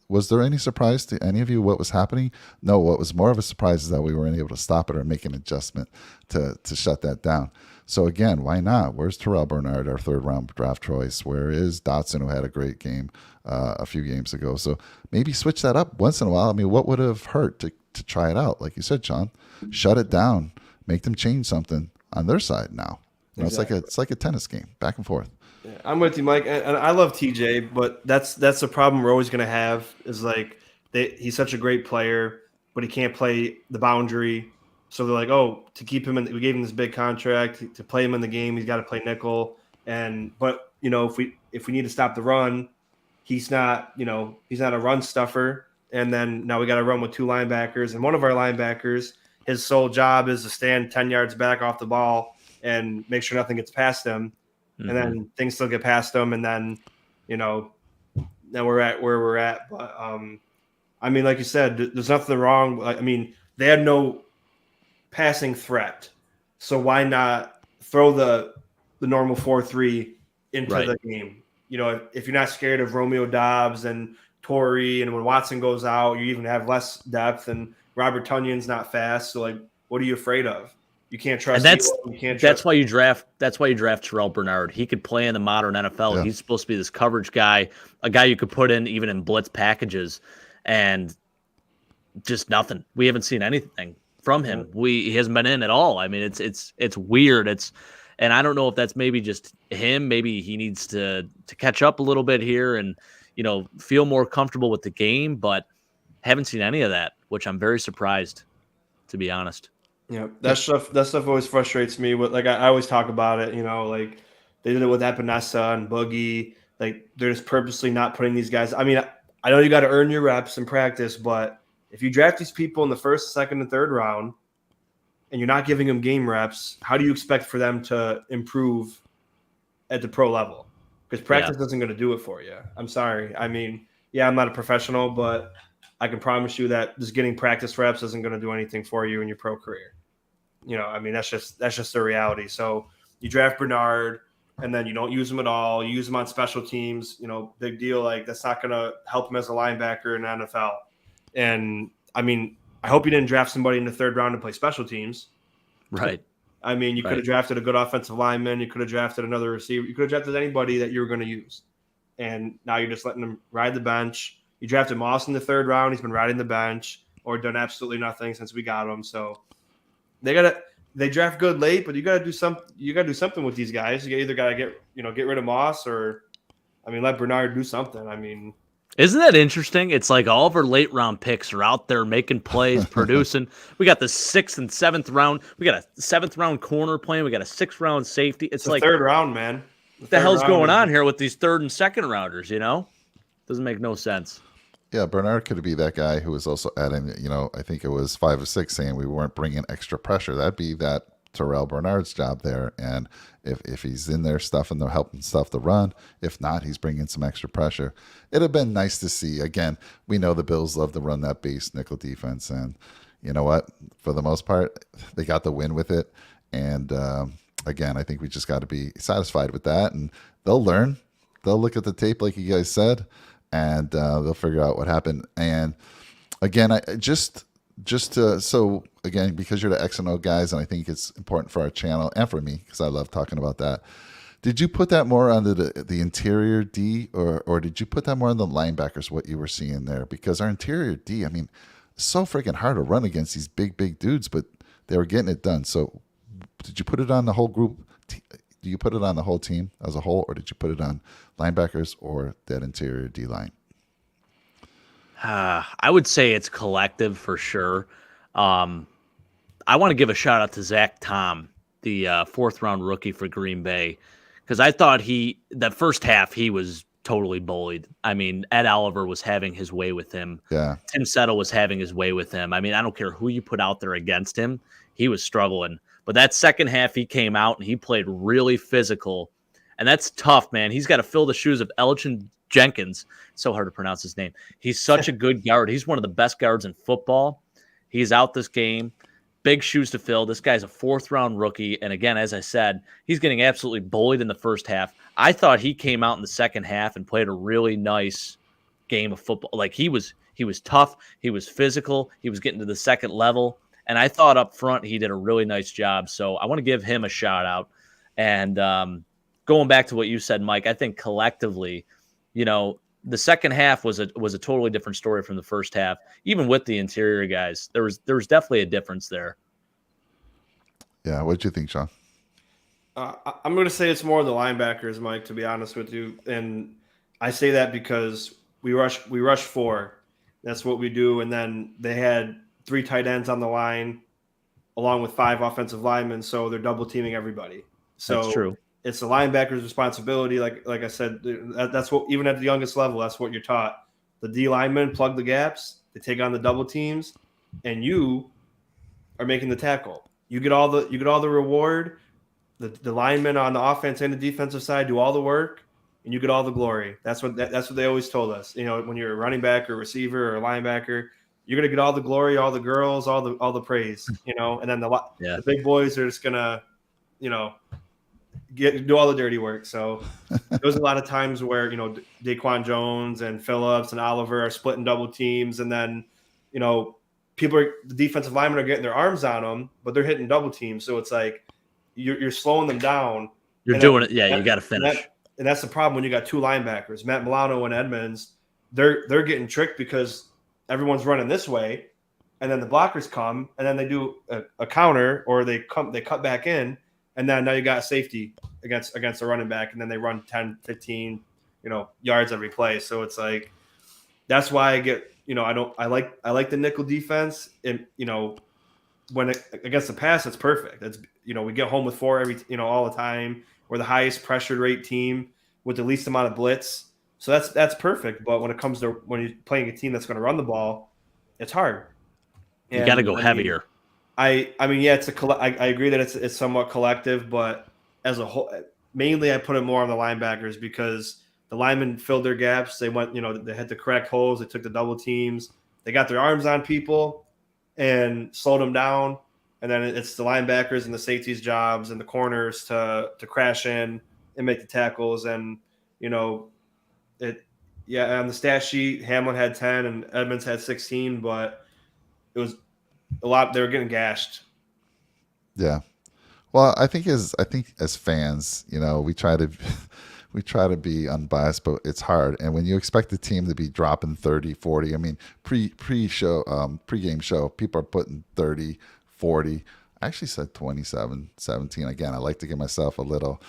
Was there any surprise to any of you what was happening? No, what was more of a surprise is that we weren't able to stop it or make an adjustment to shut that down. So again, why not? Where's Terrell Bernard, our 3rd-round draft choice? Where is Dotson, who had a great game a few games ago? So maybe switch that up once in a while. I mean, what would have hurt to try it out? Like you said, John, shut it down, make them change something on their side now. Exactly. It's like a tennis game, back and forth. Yeah, I'm with you, Mike, and I love TJ, but that's the problem we're always going to have is like he's such a great player, but he can't play the boundary. So they're like, oh, to keep him in, we gave him this big contract to play him in the game. He's got to play nickel, but if we need to stop the run, he's not a run stuffer. And then now we got to run with 2 linebackers, and one of our linebackers, his sole job is to stand 10 yards back off the ball and make sure nothing gets past him. Mm-hmm. And then things still get past him. And then, now we're at where we're at. But I mean, like you said, there's nothing wrong. I mean, they had no passing threat. So why not throw the normal 4-3 into the game? If you're not scared of Romeo Doubs and Torrey, and when Watson goes out, you even have less depth, and Robert Tunyon's not fast. So like, what are you afraid of? You can't trust. And that's why you draft Terrell Bernard. He could play in the modern NFL. Yeah. He's supposed to be this coverage guy, a guy you could put in even in blitz packages, and just nothing. We haven't seen anything from him. He hasn't been in at all. I mean, it's weird. And I don't know if that's maybe just him. Maybe he needs to catch up a little bit here and feel more comfortable with the game, but haven't seen any of that, which I'm very surprised, to be honest. Yeah, that stuff always frustrates me. With like I always talk about it, like they did it with Epinesa and Boogie. Like they're just purposely not putting these guys. I mean, I know you got to earn your reps in practice, but if you draft these people in the 1st, 2nd, and 3rd round, and you're not giving them game reps, how do you expect for them to improve at the pro level? because practice isn't going to do it for you. I'm sorry. I mean, yeah, I'm not a professional, but I can promise you that just getting practice reps isn't going to do anything for you in your pro career. I mean, that's just the reality. So you draft Bernard and then you don't use him at all. You use him on special teams, big deal. Like, that's not going to help him as a linebacker in the NFL. And I mean, I hope you didn't draft somebody in the third round to play special teams. Right. I mean, you could have drafted a good offensive lineman. You could have drafted another receiver. You could have drafted anybody that you were going to use. And now you're just letting them ride the bench. You drafted Moss in the third round. He's been riding the bench or done absolutely nothing since we got him. So they draft good late, but you gotta do something with these guys. You either gotta get rid of Moss or, I mean, let Bernard do something. I mean, isn't that interesting? It's like all of our late round picks are out there making plays, producing. We got the 6th and 7th round. We got a 7th round corner playing. We got a 6th round safety. It's like third round, man. What the hell's going on here with these 3rd and 2nd rounders? Doesn't make no sense. Yeah, Bernard could be that guy who was also adding, I think it was 5 or 6 saying we weren't bringing extra pressure. That'd be that Terrell Bernard's job there. And if he's in there stuffing the helping stuff to run, if not, he's bringing some extra pressure. It'd have been nice to see. Again, we know the Bills love to run that base nickel defense. And you know what? For the most part, they got the win with it. And again, I think we just got to be satisfied with that. And they'll learn. They'll look at the tape like you guys said. And they'll figure out what happened. And again, so again, because you're the X and O guys, and I think it's important for our channel and for me because I love talking about that. Did you put that more on the interior D, or did you put that more on the linebackers? What you were seeing there, because our interior D, I mean, it's so freaking hard to run against these big dudes, but they were getting it done. So, did you put it on the whole group? Do you put it on the whole team as a whole, or did you put it on linebackers or that interior D line? I would say it's collective for sure. I want to give a shout out to Zach Tom, the 4th round rookie for Green Bay, because I thought that first half he was totally bullied. I mean, Ed Oliver was having his way with him. Yeah. Tim Settle was having his way with him. I mean, I don't care who you put out there against him. He was struggling. But that second half, he came out and he played really physical. And that's tough, man. He's got to fill the shoes of Elgin Jenkins. So hard to pronounce his name. He's such a good guard. He's one of the best guards in football. He's out this game. Big shoes to fill. This guy's a 4th round rookie. And again, as I said, he's getting absolutely bullied in the first half. I thought he came out in the second half and played a really nice game of football. Like he was tough. He was physical. He was getting to the second level. And I thought up front he did a really nice job. So I want to give him a shout out. And going back to what you said, Mike, I think collectively, the second half was a totally different story from the first half. Even with the interior guys, there was definitely a difference there. Yeah, what did you think, Sean? I'm going to say it's more the linebackers, Mike, to be honest with you. And I say that because we rush 4. That's what we do. And then they had 3 tight ends on the line along with 5 offensive linemen. So they're double teaming everybody. So that's true. It's the linebacker's responsibility. Like I said, that's what, even at the youngest level, that's what you're taught. The D linemen plug the gaps. They take on the double teams, and you are making the tackle. You get all the reward. The linemen on the offense and the defensive side do all the work, and you get all the glory. That's what they always told us. When you're a running back or receiver or a linebacker, you're gonna get all the glory, all the girls, all the praise. And then the big boys are just gonna, do all the dirty work. So there's a lot of times where, Daquan Jones and Phillips and Oliver are splitting double teams. And then, the defensive linemen are getting their arms on them, but they're hitting double teams. So it's like you're slowing them down. You're doing it. Yeah, you got to finish. And that's the problem when you got 2 linebackers, Matt Milano and Edmonds. They're getting tricked because everyone's running this way. And then the blockers come and then they do a counter, or they cut back in. And then now you got safety against the running back, and then they run 10, 15, yards every play. So it's like, that's why I get, I like the nickel defense. And, when against the pass, it's perfect. It's, we get home with 4 all the time. We're the highest pressured rate team with the least amount of blitz. So that's perfect. But when it comes to when you're playing a team that's going to run the ball, it's hard. And you got to go heavier. I mean, yeah, I agree that it's somewhat collective, but as a whole, mainly I put it more on the linebackers because the linemen filled their gaps. They went, they had the correct holes. They took the double teams. They got their arms on people and slowed them down. And then it's the linebackers and the safeties' jobs and the corners to crash in and make the tackles. And, on the stat sheet, Hamlin had 10 and Edmonds had 16, but it was a lot. They were getting gashed. Yeah. Well, I think as fans, we try to be unbiased, but it's hard. And when you expect the team to be dropping 30, 40, I mean, pregame show, people are putting 30, 40. I actually said 27, 17. Again, I like to give myself a little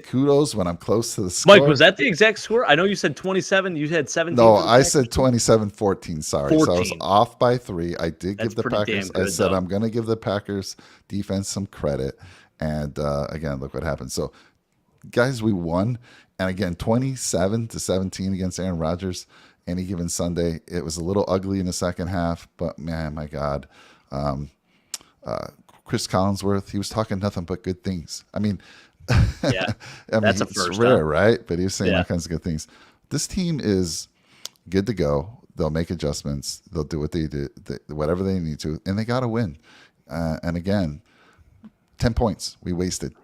kudos when I'm close to the score. Mike, was that the exact score? I know you said 27. You had 17. No, I said 27-14. Sorry. 14. So I was off by 3. I did That's give the Packers. good, I said though. I'm going to give the Packers defense some credit. And again, look what happened. So, guys, we won. And again, 27-17 against Aaron Rodgers any given Sunday. It was a little ugly in the second half, but man, my God. Chris Collinsworth, he was talking nothing but good things. I mean, Yeah, I mean, that's a it's first, rare, huh? right? But he was saying Yeah. all kinds of good things. This team is good to go. They'll make adjustments. They'll do what they do, whatever they need to, and they got to win. And again, 10 points we wasted.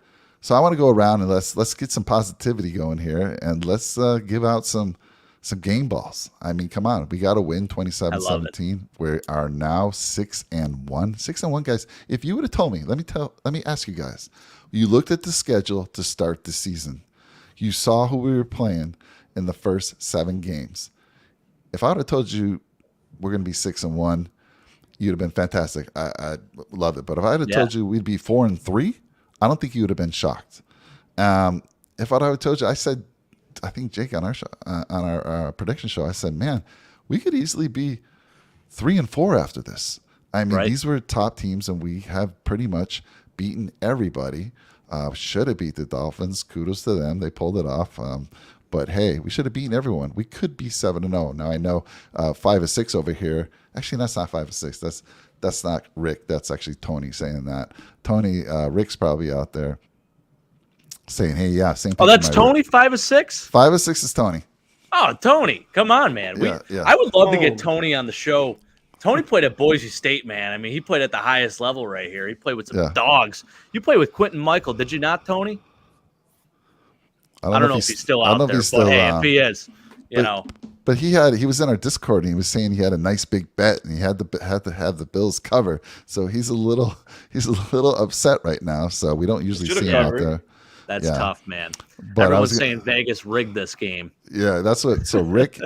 So I want to go around and let's get some positivity going here, and let's give out some game balls. I mean, come on, we got to win 27-17. We are now 6-1. 6-1, guys. If you would have told me, let me ask you guys. You looked at the schedule to start the season. You saw who we were playing in the first 7 games. If I would have told you we're going to be 6-1, you'd have been fantastic. I love it. But if I had told you we'd be 4-3, I don't think you would have been shocked. If I would have told you, I think Jake on our show, on our prediction show, I said, man, we could easily be 3-4 after this. I mean, These were top teams, and we have pretty much beaten everybody. Should have beat the Dolphins. Kudos to them. They pulled it off. But hey, we should have beaten everyone. We could be 7-0. Now I know 5-6 over here. Actually, that's not 5-6. That's not Rick. That's actually Tony saying that. Tony, Rick's probably out there saying, hey, yeah, same thing. Oh, that's Tony, 5-6? 5-6 is Tony. Oh, Tony, come on, man. Yeah. I would love to get Tony on the show. Tony played at Boise State, man. I mean, he played at the highest level right here. He played with some dogs. You played with Quentin Michael, did you not, Tony? I don't know if he's still out there, but hey, if he is, you know. But he was in our Discord, and he was saying he had a nice big bet, and he had to have the Bills cover. So he's a little upset right now. So we don't usually see him out there. That's tough, man. But everyone's saying Vegas rigged this game. Yeah, that's what. So Rick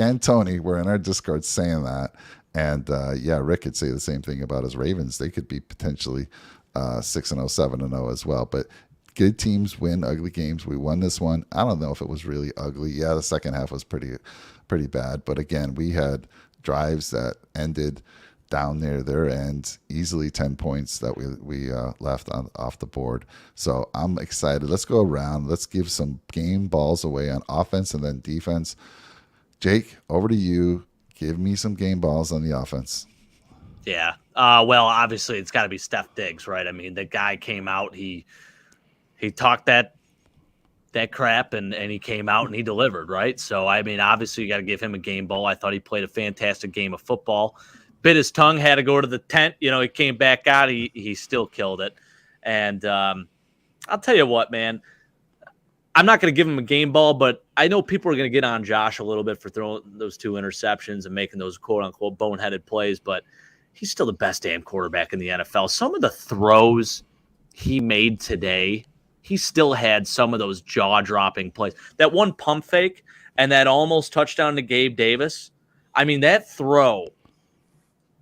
and Tony were in our Discord saying that, and Rick could say the same thing about his Ravens. They could be potentially 6-0, 7-0 as well. But good teams win ugly games. We won this one. I don't know if it was really ugly. Yeah, the second half was pretty bad. But again, we had drives that ended down near their end, easily 10 points that we left off the board. So I'm excited. Let's go around. Let's give some game balls away on offense and then defense. Jake, over to you. Give me some game balls on the offense. Yeah. Well, obviously it's got to be Steph Diggs, right? I mean, the guy came out, he talked that crap and he came out and he delivered, right? So, I mean, obviously you got to give him a game ball. I thought he played a fantastic game of football. Bit his tongue, had to go to the tent. You know, he came back out. He still killed it. And I'll tell you what, man, I'm not going to give him a game ball, but I know people are going to get on Josh a little bit for throwing those 2 interceptions and making those quote-unquote boneheaded plays, but he's still the best damn quarterback in the NFL. Some of the throws he made today, he still had some of those jaw-dropping plays. That one pump fake and that almost touchdown to Gabe Davis, I mean, that throw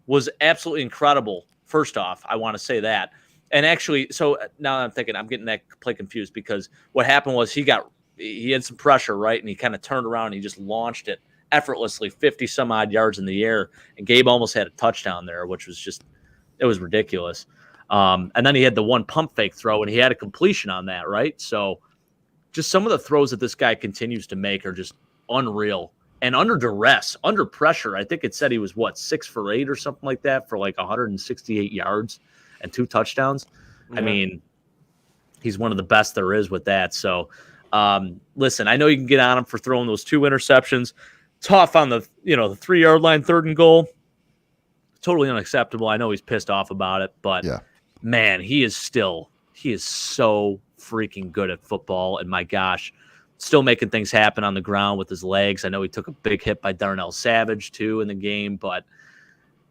was absolutely incredible. First off, I want to say that. And actually, so now I'm thinking I'm getting that play confused because what happened was he had some pressure, right? And he kind of turned around and he just launched it effortlessly 50 some odd yards in the air. And Gabe almost had a touchdown there, which was it was ridiculous. And then he had the one pump fake throw and he had a completion on that, right? So just some of the throws that this guy continues to make are just unreal. And under duress, under pressure, I think it said he was 6 for 8 or something like that for like 168 yards and 2 touchdowns. Yeah. I mean, He's one of the best there is with that. So, listen, I know you can get on him for throwing those 2 interceptions. Tough on the 3-yard line, 3rd and goal. Totally unacceptable. I know he's pissed off about it, but Yeah. man, he is so freaking good at football. And my gosh, still making things happen on the ground with his legs. I know he took a big hit by Darnell Savage too in the game, but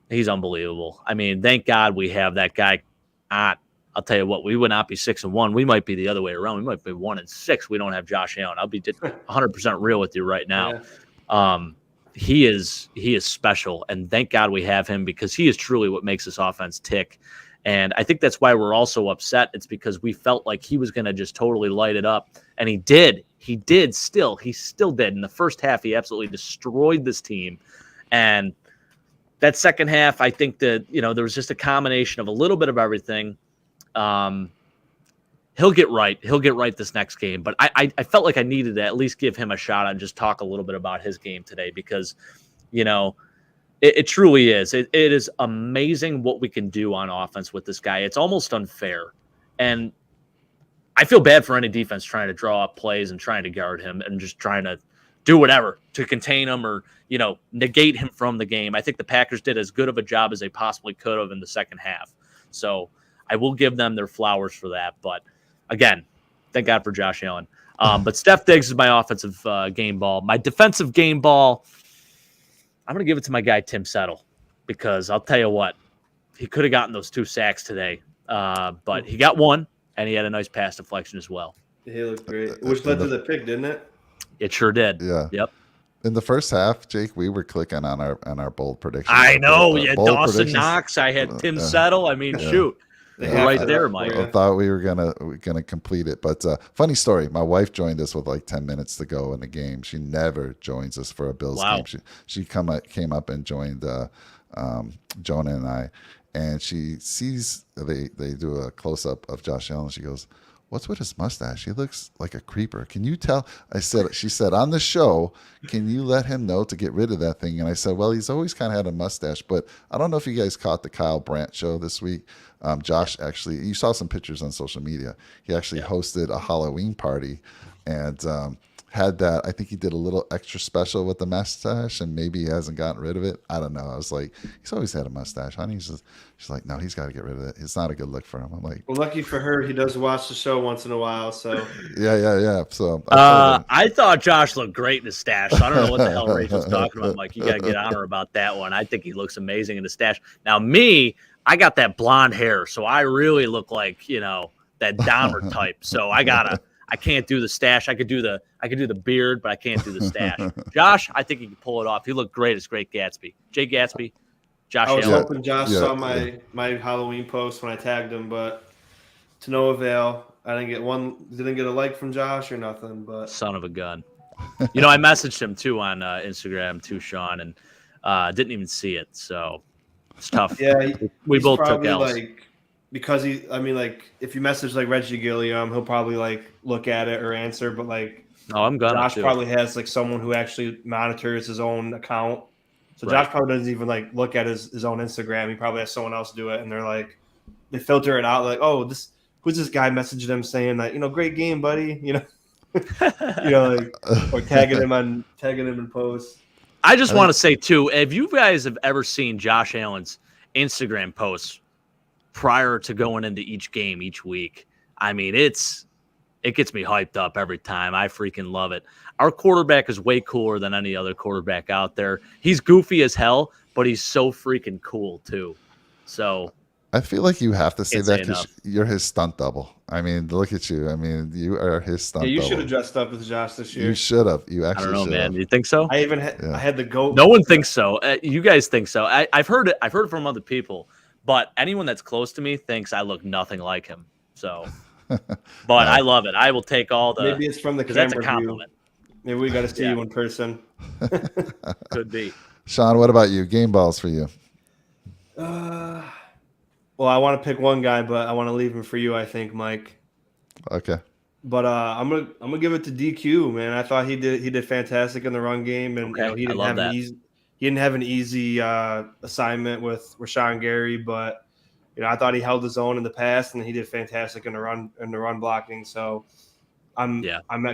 he's unbelievable. I mean, thank God we have that guy. I'll tell you what, we would not be 6-1. We might be the other way around. We might be 1-6. We don't have Josh Allen. I'll be 100% real with you right now. Yeah. He is special, and thank God we have him because he is truly what makes this offense tick. And I think that's why we're also upset. It's because we felt like he was going to just totally light it up, and he did. He still did. In the first half, he absolutely destroyed this team. And that second half, I think that there was just a combination of a little bit of everything. He'll get right. He'll get right this next game. But I felt like I needed to at least give him a shot and just talk a little bit about his game today because, it truly is. It is amazing what we can do on offense with this guy. It's almost unfair. And I feel bad for any defense trying to draw up plays and trying to guard him and just trying to do whatever to contain him or, negate him from the game. I think the Packers did as good of a job as they possibly could have in the second half. So I will give them their flowers for that. But again, thank God for Josh Allen. But Steph Diggs is my offensive game ball. My defensive game ball, I'm going to give it to my guy, Tim Settle, because I'll tell you what, he could have gotten those 2 sacks today. But he got 1, and he had a nice pass deflection as well. He looked great, which led to the pick, didn't it? It sure did. Yeah. Yep. In the first half, Jake, we were clicking on our bold predictions. I know. Yeah, bold Dawson predictions. Knox. I had Tim Settle. I mean, shoot. Right there, Mike. I thought we were gonna complete it, but funny story. My wife joined us with like 10 minutes to go in the game. She never joins us for a Bills game. She came up and joined Jonah and I, and she sees they do a close up of Josh Allen. She goes, "What's with his mustache? He looks like a creeper. Can you tell?" She said on the show, "Can you let him know to get rid of that thing?" And I said, "Well, he's always kind of had a mustache, but I don't know if you guys caught the Kyle Brandt show this week. Josh actually, you saw some pictures on social media. He actually hosted a Halloween party and had that. I think he did a little extra special with the mustache, and maybe he hasn't gotten rid of it. I don't know. I was like, he's always had a mustache, honey. She's like, no, he's got to get rid of it. It's not a good look for him. I'm like, well, lucky for her, he does watch the show once in a while. So yeah. So I thought Josh looked great in his stash. So I don't know what the hell Rachel's talking about. Mike, you got to get on her about that one. I think he looks amazing in the stash. Now me, I got that blonde hair, so I really look like that Dahmer type. So I can't do the stash. I could do the beard, but I can't do the stash. Josh, I think he can pull it off. He looked great as Great Gatsby. Jay Gatsby, Josh I was Allen. hoping Josh saw my Halloween post when I tagged him, but to no avail. I didn't get a like from Josh or nothing. But son of a gun. I messaged him too on Instagram too, Sean, and didn't even see it. So it's tough. Yeah, we both took L's. Because if you message like Reggie Gilliam, he'll probably look at it or answer. But I'm gonna. Josh probably has someone who actually monitors his own account. So Right. Josh probably doesn't even look at his own Instagram. He probably has someone else do it, and they filter it out. Who's this guy messaging him saying that great game, buddy? Or tagging him in posts. I just want to say too, if you guys have ever seen Josh Allen's Instagram posts prior to going into each game each week, I mean, it gets me hyped up every time. I freaking love it. Our quarterback is way cooler than any other quarterback out there. He's goofy as hell, but he's so freaking cool too. So I feel like you have to say Can't that say because enough. you're his stunt double. I mean, look at you. I mean, you are his stunt You double. should have dressed up as Josh this year. You should have. You I actually don't know, should man. have. You think so? I even I had the goat. No one thinks so. You guys think so. I've heard it. I've heard it from other people, but anyone that's close to me thinks I look nothing like him. So, but I love it. I will take all the. Maybe it's from the 'cause camera that's a view. compliment. Maybe we got to see Yeah. you in person. Could be. Sean, what about you? Game balls for you. Well, I want to pick one guy, but I want to leave him for you. I think, Mike. Okay. But I'm gonna give it to DQ, man. I thought he did Okay, fantastic in the run game, and he I didn't love have that. he didn't have an easy assignment with Rashawn Gary, but I thought he held his own in the past, and he did fantastic in the run blocking. So I'm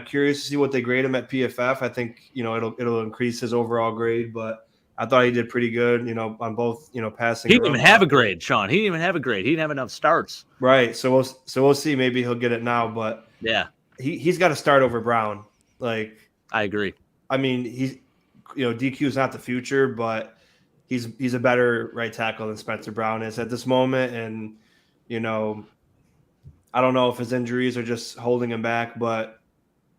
curious to see what they grade him at PFF. I think it'll increase his overall grade, but I thought he did pretty good, on both passing. He and didn't run even have a blocking. grade, Sean. He didn't even have a grade. He didn't have enough starts. Right. So we'll see. Maybe he'll get it now, but Yeah, he's got to start over Brown. Like, I agree. I mean, DQ is not the future, but he's a better right tackle than Spencer Brown is at this moment. And, I don't know if his injuries are just holding him back, but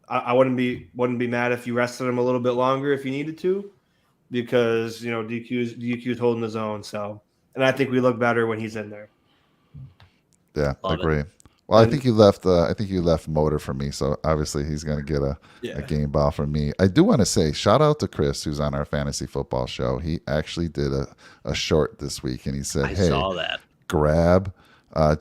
I wouldn't be mad if you rested him a little bit longer if you needed to, because, DQ's holding his own. So, and I think we look better when he's in there. Yeah, Love agree. it. Well, I think you left Motor for me, so obviously he's going to get a game ball from me. I do want to say shout out to Chris, who's on our fantasy football show. He actually did a short this week, and he said, I "Hey, saw that. grab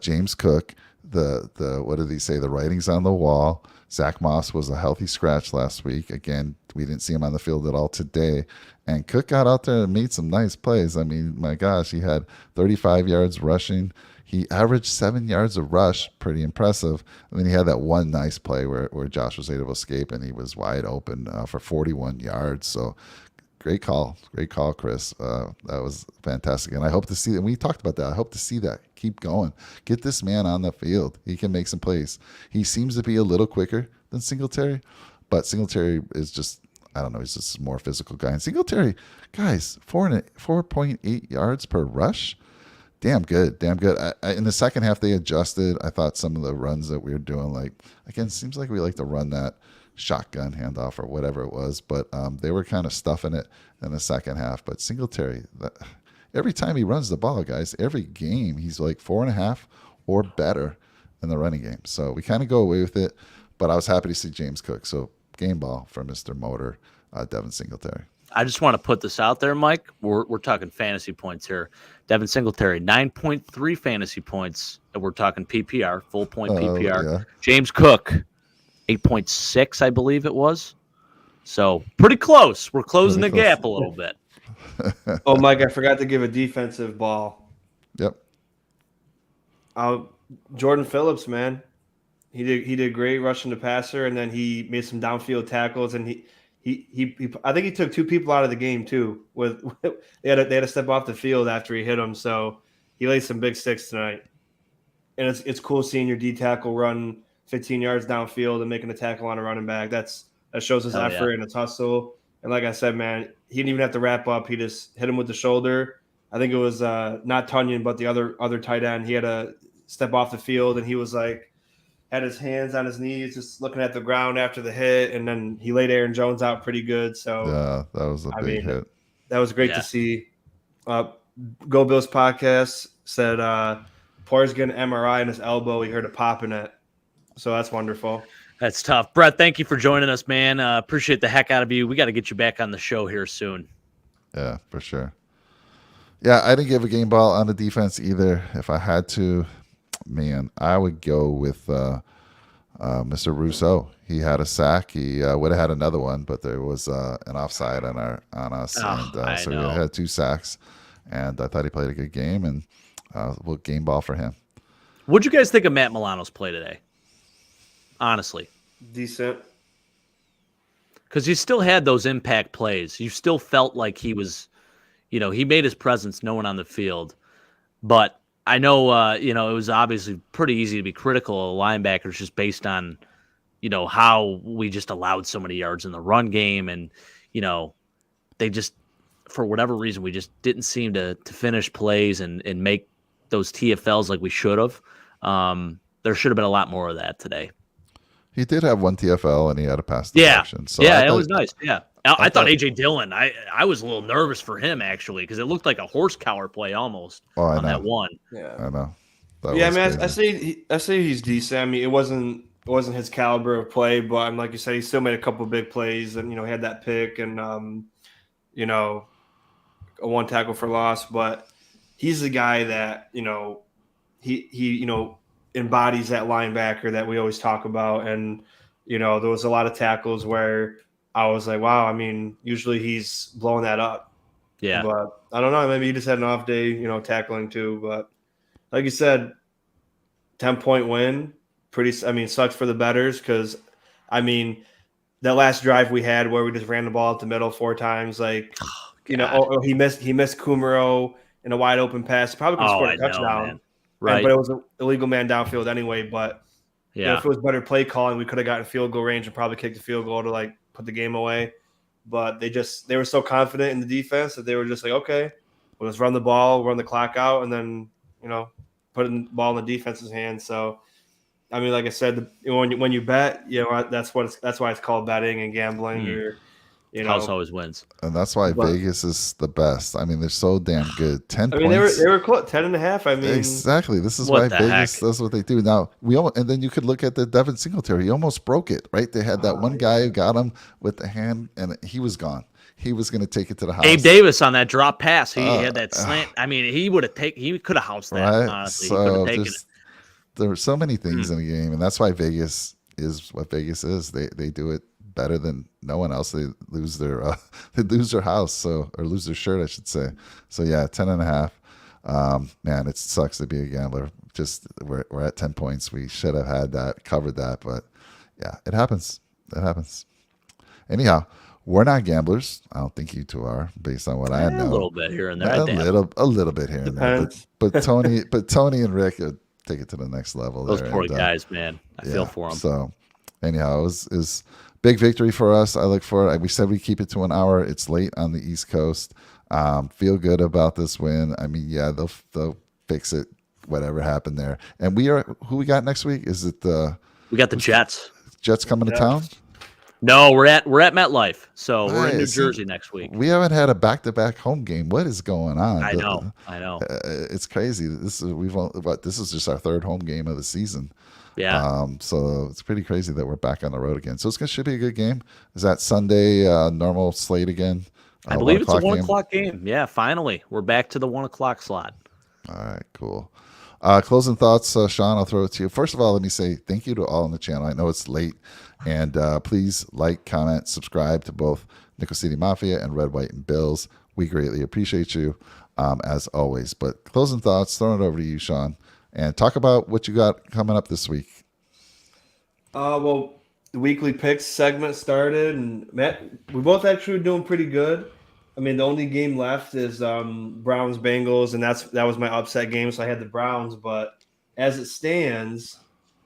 James Cook. The what did he say? The writing's on the wall. Zach Moss was a healthy scratch last week. Again, we didn't see him on the field at all today. And Cook got out there and made some nice plays. I mean, my gosh, he had 35 yards rushing. He averaged 7 yards a rush, pretty impressive. And then he had that one nice play where Josh was able to escape, and he was wide open for 41 yards. So great call, Chris. That was fantastic. And I hope to see that. We talked about that. I hope to see that. Keep going. Get this man on the field. He can make some plays. He seems to be a little quicker than Singletary, but Singletary is just, I don't know, he's just a more physical guy. And Singletary, guys, 4.8 yards per rush. Damn good. In the second half, they adjusted. I thought some of the runs that we were doing, like, again, it seems like we like to run that shotgun handoff or whatever it was, but they were kind of stuffing it in the second half. But Singletary, every time he runs the ball, guys, every game, he's like 4.5 or better in the running game. So we kind of go away with it, but I was happy to see James Cook. So game ball for Mr. Motor, Devin Singletary. I just want to put this out there, Mike. We're talking fantasy points here. Devin Singletary, 9.3 fantasy points. And we're talking PPR, full point PPR. Yeah. James Cook, 8.6, I believe it was. So pretty close. We're closing the gap a little bit. Oh, Mike, I forgot to give a defensive ball. Yep. Jordan Phillips, man. He did great rushing the passer, and then he made some downfield tackles, and he I think he took two people out of the game too. They had to step off the field after he hit them, so he laid some big sticks tonight. And it's cool seeing your D tackle run 15 yards downfield and making a tackle on a running back. That shows his effort and his hustle. And like I said, man, he didn't even have to wrap up. He just hit him with the shoulder. I think it was not Tunyon, but the other tight end. He had to step off the field, and he was like, had his hands on his knees, just looking at the ground after the hit, and then he laid Aaron Jones out pretty good. So yeah, that was a big hit. That was great to see. Go Bills podcast said Poir's getting an MRI in his elbow. He heard a pop in it, so that's wonderful. That's tough. Brett, thank you for joining us, man. Appreciate the heck out of you. We got to get you back on the show here soon. Yeah, for sure. Yeah, I didn't give a game ball on the defense either. If I had to, man, I would go with Mr. Rousseau. He had a sack. He would have had another one, but there was an offside on us, and so we had 2 sacks. And I thought he played a good game, and we'll game ball for him. What'd you guys think of Matt Milano's play today? Honestly, decent. Because he still had those impact plays. You still felt like he was, he made his presence known on the field, but I know, it was obviously pretty easy to be critical of linebackers just based on, how we just allowed so many yards in the run game. And, they just, for whatever reason, we just didn't seem to finish plays and make those TFLs like we should have. There should have been a lot more of that today. He did have one TFL, and he had a pass deflection. So it was nice. Yeah. I thought A.J. Dillon, I was a little nervous for him, actually, because it looked like a horse collar play almost on that one. Yeah, I know. I say he's decent. I mean, it wasn't his caliber of play, but like you said, he still made a couple of big plays, and he had that pick and a one tackle for loss. But he's the guy that he embodies that linebacker that we always talk about, and there was a lot of tackles where I was like, wow, I mean, usually he's blowing that up. Yeah. But I don't know, maybe he just had an off day, tackling too, but like you said, 10-point win. Sucks for the betters because, I mean, that last drive we had where we just ran the ball up the middle 4 times, he missed Kumaro in a wide open pass. Probably could have scored I a know, touchdown, man. Right? but it was an illegal man downfield anyway. But if it was better play calling, we could have gotten field goal range and probably kicked the field goal to put the game away. But they were so confident in the defense that they were just like, okay, we'll just run the ball, run the clock out, and then put the ball in the defense's hands. So, I mean, like I said, when you bet, that's why it's called betting and gambling. Or house always wins, and that's why Vegas is the best. I mean, they're so damn good. 10 points. They were close, 10.5. I mean, exactly. This is why Vegas does what they do. Now and then you could look at the Devin Singletary. He almost broke it. Right? They had that one guy who got him with the hand, and he was gone. He was going to take it to the house. Abe Davis on that drop pass. He had that slant. I mean, he could have housed that. Right? Honestly, so he could have taken it. There were so many things in the game, and that's why Vegas is what Vegas is. They do it better than no one else. They lose their house, or lose their shirt, I should say. So yeah, 10.5. Man, it sucks to be a gambler. Just we're at 10 points. We should have had that, covered that, but yeah, it happens. It happens. Anyhow, we're not gamblers. I don't think you two are, based on what I know. A little bit here and there. A little bit here and there. But Tony and Rick take it to the next level. Those poor guys, man. I feel for them. So anyhow, it was big victory for us. I look for it. We said we keep it to an hour. It's late on the East Coast. Feel good about this win. I mean, yeah, they'll fix it. Whatever happened there. And who we got next week? Is it we got the Jets. Jets coming to town? No, we're at MetLife, so we're in New Jersey next week. We haven't had a back-to-back home game. What is going on? I know. It's crazy. This is just our third home game of the season. Yeah. So it's pretty crazy that we're back on the road again. So should be a good game. Is that Sunday normal slate again? I believe it's a 1 o'clock game. Yeah, finally we're back to the 1 o'clock slot. All right, cool. Closing thoughts, Sean. I'll throw it to you. First of all, let me say thank you to all on the channel. I know it's late. And please like, comment, subscribe to both Nickel City Mafia and Red, White, and Bills. We greatly appreciate you, as always. But closing thoughts, throwing it over to you, Sean, and talk about what you got coming up this week. Well, the weekly picks segment started, and Matt, we both actually were doing pretty good. I mean, the only game left is Browns Bengals, and that was my upset game, so I had the Browns. But as it stands,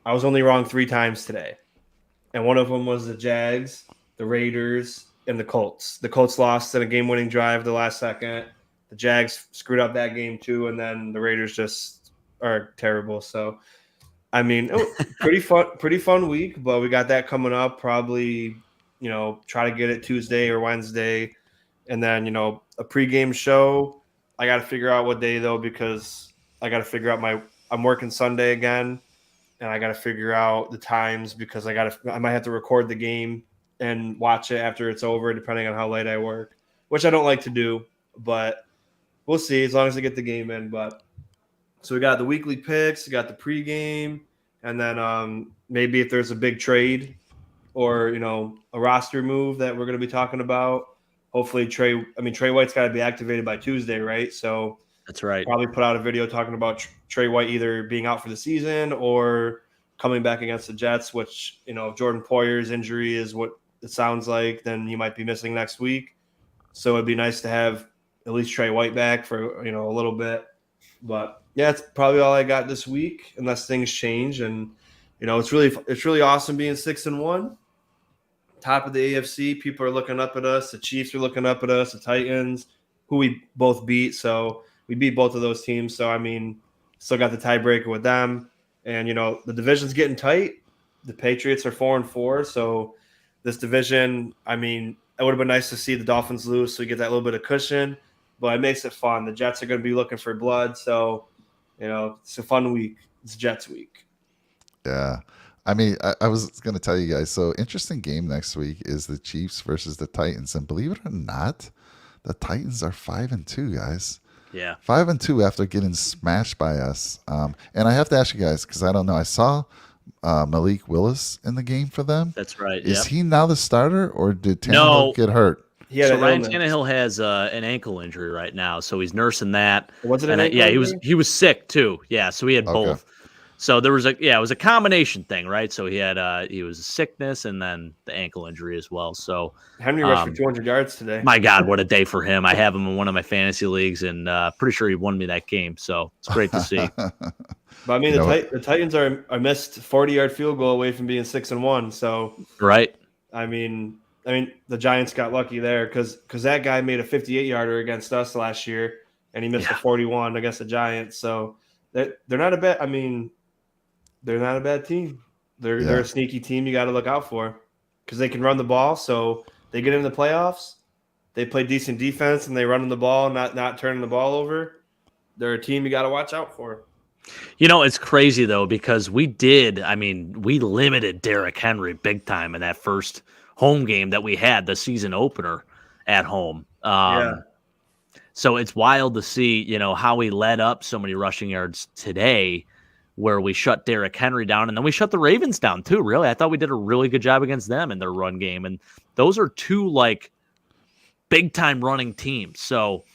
I was only wrong 3 times today. And one of them was the Jags, the Raiders, and the Colts. The Colts lost in a game-winning drive the last second. The Jags screwed up that game too, and then the Raiders just are terrible. So, I mean, pretty fun week. But we got that coming up. Probably, try to get it Tuesday or Wednesday, and then a pregame show. I got to figure out what day though, because I got to figure out I'm working Sunday again. And I got to figure out the times because I might have to record the game and watch it after it's over, depending on how late I work, which I don't like to do, but we'll see as long as I get the game in. But so we got the weekly picks, we got the pregame, and then maybe if there's a big trade or, a roster move that we're going to be talking about, hopefully Trey White's got to be activated by Tuesday, right? So that's right. Probably put out a video talking about Trey White either being out for the season or coming back against the Jets, which, if Jordan Poyer's injury is what it sounds like, then he might be missing next week. So it'd be nice to have at least Trey White back for, a little bit. But yeah, it's probably all I got this week, unless things change. And, it's really awesome being 6-1. Top of the AFC. People are looking up at us. The Chiefs are looking up at us. The Titans, who we both beat. So we beat both of those teams. So, I mean, still got the tiebreaker with them. And, the division's getting tight. The Patriots are 4-4. So this division, I mean, it would have been nice to see the Dolphins lose so we get that little bit of cushion. But it makes it fun. The Jets are going to be looking for blood. So, it's a fun week. It's Jets week. Yeah. I mean, I was going to tell you guys. So interesting game next week is the Chiefs versus the Titans. And believe it or not, the Titans are 5-2, guys. Yeah. 5-2 after getting smashed by us. And I have to ask you guys, because I don't know. I saw Malik Willis in the game for them. That's right. Is he now the starter, or did Tannehill get hurt? He had So an Ryan illness. Tannehill has an ankle injury right now, so he's nursing that. Was it And an ankle yeah, injury? he was sick too. Yeah, so he had Okay. both. So there was it was a combination thing, right? So he had he was a sickness and then the ankle injury as well. So Henry rushed for 200 yards today. my God, what a day for him! I have him in one of my fantasy leagues, and pretty sure he won me that game. So it's great to see. But I mean, You know what? the Titans are a missed 40-yard field goal away from being 6-1. So Right? I mean, the Giants got lucky there because that guy made a 58-yarder against us last year, and he missed a 41 against the Giants. So they're not a bad. I mean, they're not a bad team. They're a sneaky team you got to look out for because they can run the ball. So they get in the playoffs. They play decent defense and they run the ball, not turning the ball over. They're a team you got to watch out for. You know, it's crazy though because we limited Derrick Henry big time in that first home game that we had, the season opener at home. So it's wild to see, how we led up so many rushing yards today where we shut Derrick Henry down and then we shut the Ravens down too, really. I thought we did a really good job against them in their run game. And those are two big time running teams. So,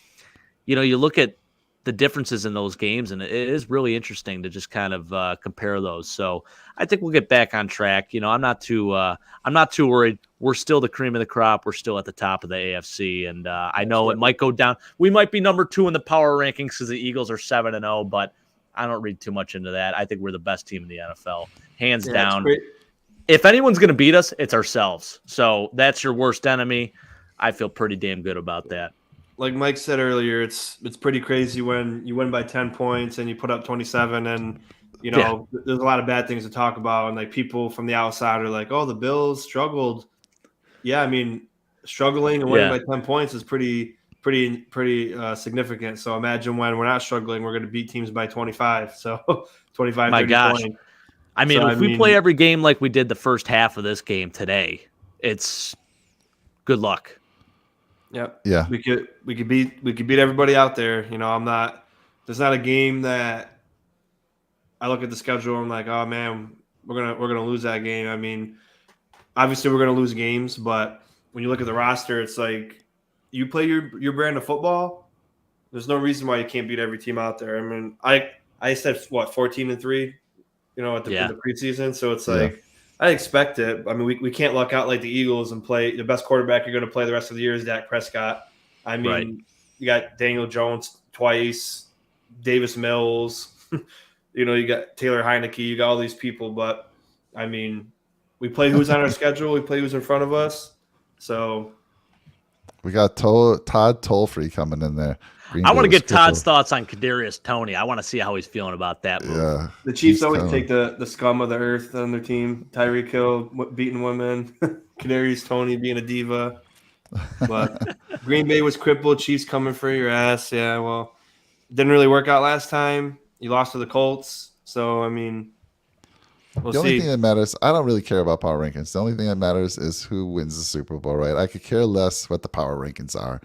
you look at the differences in those games, and it is really interesting to just kind of compare those. So I think we'll get back on track. I'm not too worried. We're still the cream of the crop. We're still at the top of the AFC, and I know it might go down. We might be number 2 in the power rankings because the Eagles are 7-0, but I don't read too much into that. I think we're the best team in the NFL, hands down. If anyone's going to beat us, it's ourselves. So that's your worst enemy. I feel pretty damn good about that. Like Mike said earlier, it's pretty crazy when you win by 10 points and you put up 27 and, there's a lot of bad things to talk about. And people from the outside are like, oh, the Bills struggled. Yeah. I mean, struggling and winning by 10 points is pretty significant. So imagine when we're not struggling, we're going to beat teams by 25. So 25, my 30 gosh. points. I mean, if we play every game like we did the first half of this game today, it's good luck. Yep. Yeah. We could beat everybody out there. There's not a game that I look at the schedule and I'm like, oh man, we're gonna lose that game. I mean, obviously we're gonna lose games, but when you look at the roster, it's like you play your brand of football. There's no reason why you can't beat every team out there. I mean, I said 14-3, at the preseason. So it's like I expect it. I mean, we can't luck out like the Eagles and play the best quarterback you're going to play the rest of the year is Dak Prescott. I mean, You got Daniel Jones twice, Davis Mills, you got Taylor Heineke, you got all these people. But, I mean, we play who's on our schedule. We play who's in front of us. So we got Todd Tollfree coming in there. I want to get Todd's thoughts on Kadarius Toney. I want to see how he's feeling about that move. Yeah, the Chiefs always take the scum of the earth on their team. Tyreek Hill beating women, Kadarius Toney being a diva. But Green Bay was crippled. Chiefs coming for your ass. Yeah, well, didn't really work out last time. You lost to the Colts. So, I mean, we'll see. The only thing that matters, I don't really care about power rankings. The only thing that matters is who wins the Super Bowl, right? I could care less what the power rankings are.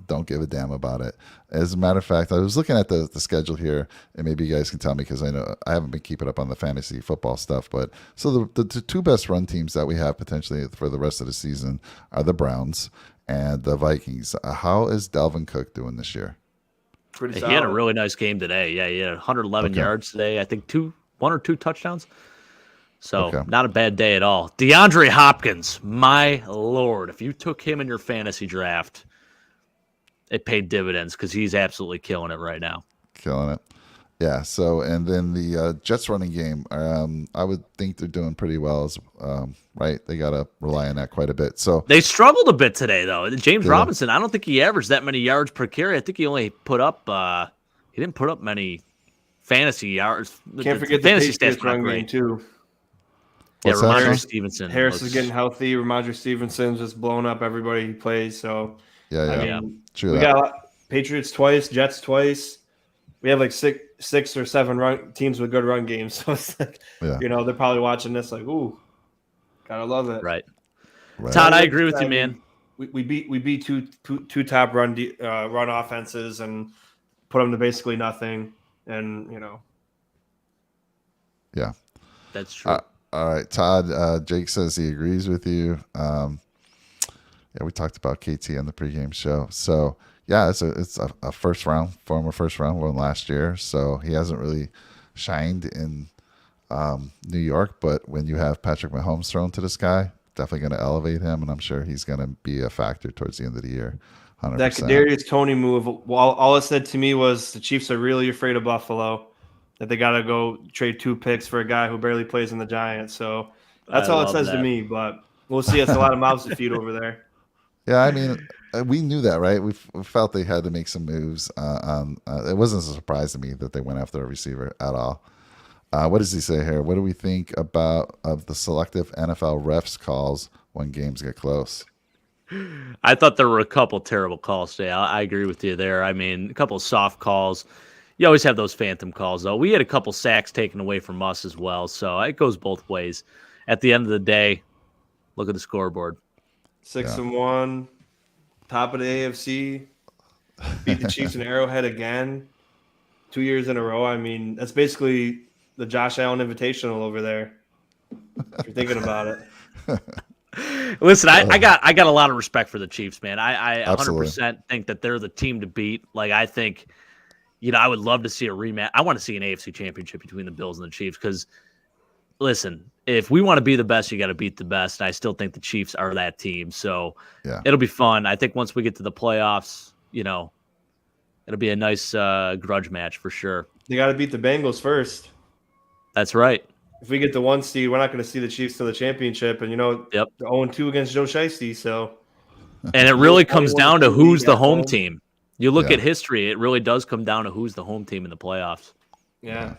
Don't give a damn about it. As a matter of fact, I was looking at the schedule here, and maybe you guys can tell me because I know I haven't been keeping up on the fantasy football stuff. But so the two best run teams that we have potentially for the rest of the season are the Browns and the Vikings. How is Dalvin Cook doing this year? Pretty He solid. had a really nice game today. Yeah, he had 111 yards today. I think 1 or 2 touchdowns. So not a bad day at all. DeAndre Hopkins, my Lord, if you took him in your fantasy draft, it paid dividends because he's absolutely killing it right now. Killing it. Yeah. So, and then the Jets running game, I would think they're doing pretty well, right? They got to rely on that quite a bit. So they struggled a bit today, though. James Robinson, I don't think he averaged that many yards per carry. I think he only put up, he didn't put up many fantasy yards. Can't forget the fantasy stats run game, too. Yeah, Ramondre Stevenson. Harris is getting healthy. Ramondre Stevenson's just blowing up everybody he plays. So, yeah. We got Patriots twice, Jets twice. We have like six or seven teams with good run games. So it's like, they're probably watching this like, ooh, gotta love it. Right. Todd, I agree with you, man. We beat two top run offenses and put them to basically nothing, and Yeah, that's true. All right, Todd. Jake says he agrees with you. Yeah, we talked about KT on the pregame show. So yeah, it's a former first round one last year. So he hasn't really shined in New York, but when you have Patrick Mahomes thrown to the sky, definitely going to elevate him, and I'm sure he's going to be a factor towards the end of the year. 100%. That Kadarius Toney move, all it said to me was the Chiefs are really afraid of Buffalo, that they got to go trade 2 picks for a guy who barely plays in the Giants. So that's I all it love says to that. me, but we'll see. It's a lot of mouths to feed over there. Yeah, I mean, we knew that, right? We felt they had to make some moves. It wasn't a surprise to me that they went after a receiver at all. What does he say here? What do we think of the selective NFL refs calls when games get close? I thought there were a couple terrible calls today. I agree with you there. I mean, a couple of soft calls. You always have those phantom calls, though. We had a couple sacks taken away from us as well, so it goes both ways. At the end of the day, look at the scoreboard. 6-1, top of the AFC, beat the Chiefs in Arrowhead again, 2 years in a row. I mean, that's basically the Josh Allen Invitational over there, if you're thinking about it. Listen, I got a lot of respect for the Chiefs, man. I Absolutely. 100% think that they're the team to beat. Like, I think, I would love to see a rematch. I want to see an AFC championship between the Bills and the Chiefs because, listen, if we want to be the best, you got to beat the best. And I still think the Chiefs are that team. So it'll be fun. I think once we get to the playoffs, it'll be a nice grudge match for sure. They got to beat the Bengals first. That's right. If we get the 1 seed, we're not going to see the Chiefs to the championship. And, they're 0-2 against Joe Shiesty. So, and it really comes down to who's the home team. You look Yeah. at history, it really does come down to who's the home team in the playoffs. Yeah.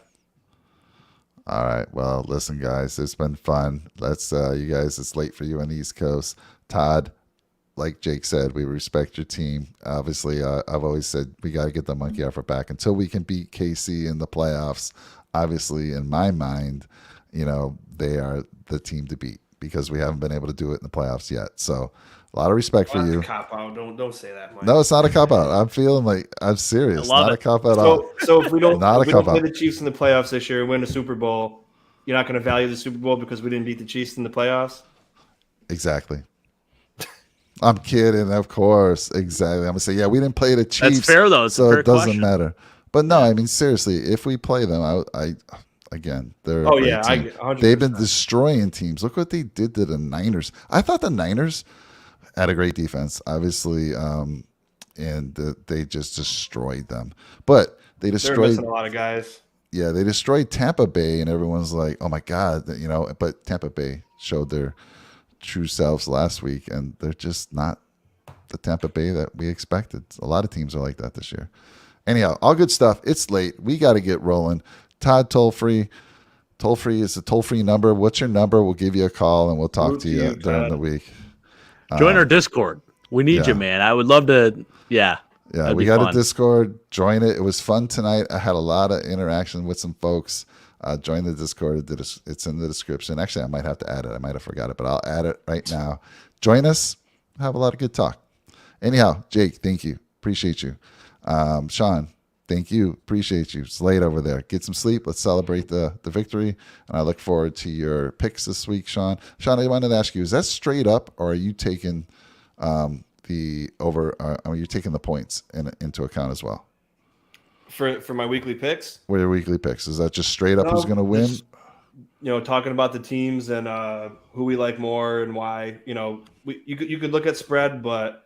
All right. Well, listen, guys, it's been fun. Let's, you guys, it's late for you on the East Coast. Todd, like Jake said, we respect your team. Obviously, I've always said we got to get the monkey off our back until we can beat KC in the playoffs. Obviously, in my mind, they are the team to beat because we haven't been able to do it in the playoffs yet. So, a lot of respect for you. Cop out. Don't say that, Mike. No, it's not a cop out. I'm feeling like I'm serious. Not a cop out at all. So if we don't, Not if a we don't cop-out. play the Chiefs in the playoffs this year and win the Super Bowl, you're not going to value the Super Bowl because we didn't beat the Chiefs in the playoffs? Exactly. I'm kidding, of course. Exactly. I'm gonna say, yeah, we didn't play the Chiefs. That's fair, though. It's so a fair it doesn't question. matter. But no, I mean seriously, if we play them, I again, they're a great team. 100%. They've been destroying teams. Look what they did to the Niners. I thought the Niners had a great defense, obviously, and they just destroyed them. But they They're destroyed. missing a lot of guys. Yeah, they destroyed Tampa Bay, and everyone's like, "Oh my God!" But Tampa Bay showed their true selves last week, and they're just not the Tampa Bay that we expected. A lot of teams are like that this year. Anyhow, all good stuff. It's late. We got to get rolling. Todd, toll free. Toll free is a toll free number. What's your number? We'll give you a call and we'll talk to you during the week. Join our Discord. We need you, man. I would love to. Yeah. Yeah, we got a Discord. Join it. It was fun tonight. I had a lot of interaction with some folks. Join the Discord. It's in the description. Actually, I might have to add it. I might have forgot it, but I'll add it right now. Join us. Have a lot of good talk. Anyhow, Jake, thank you. Appreciate you. Sean, thank you. Appreciate you. It's late over there. Get some sleep. Let's celebrate the victory. And I look forward to your picks this week, Sean. Sean, I wanted to ask you, is that straight up or are you taking the over? Are you taking the points into account as well? For my weekly picks? What are your weekly picks? Is that just straight up who's going to win? Just, talking about the teams and who we like more and why. You could look at spread, but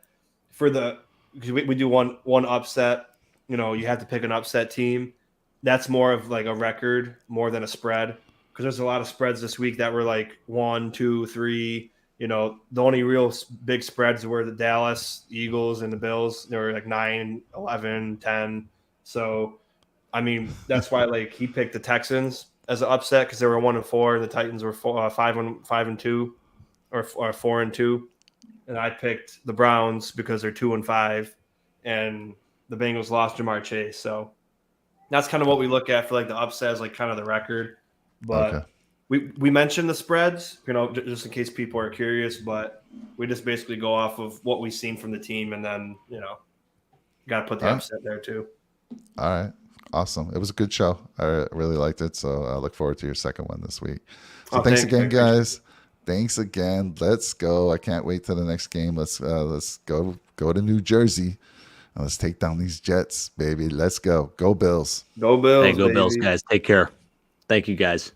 because we do one upset, you have to pick an upset team. That's more of like a record more than a spread because there's a lot of spreads this week that were like 1, 2, 3. The only real big spreads were the Dallas Eagles and the Bills. They were like 9, 11, 10. So, I mean, that's why like he picked the Texans as an upset because they were 1-4 and the Titans were 5-2 or 4-2. And I picked the Browns because they're 2-5, and the Bengals lost Jamar Chase. So that's kind of what we look at for like the upset as like kind of the record. But we mentioned the spreads, just in case people are curious. But we just basically go off of what we've seen from the team, and then got to put the upset there too. All right, awesome. It was a good show. I really liked it. So I look forward to your second one this week. So thanks again, guys. Thanks again. Let's go. I can't wait till the next game. Let's go to New Jersey. And let's take down these Jets, baby. Let's go. Go Bills. Go Bills, Hey, go baby. Bills, guys. Take care. Thank you, guys.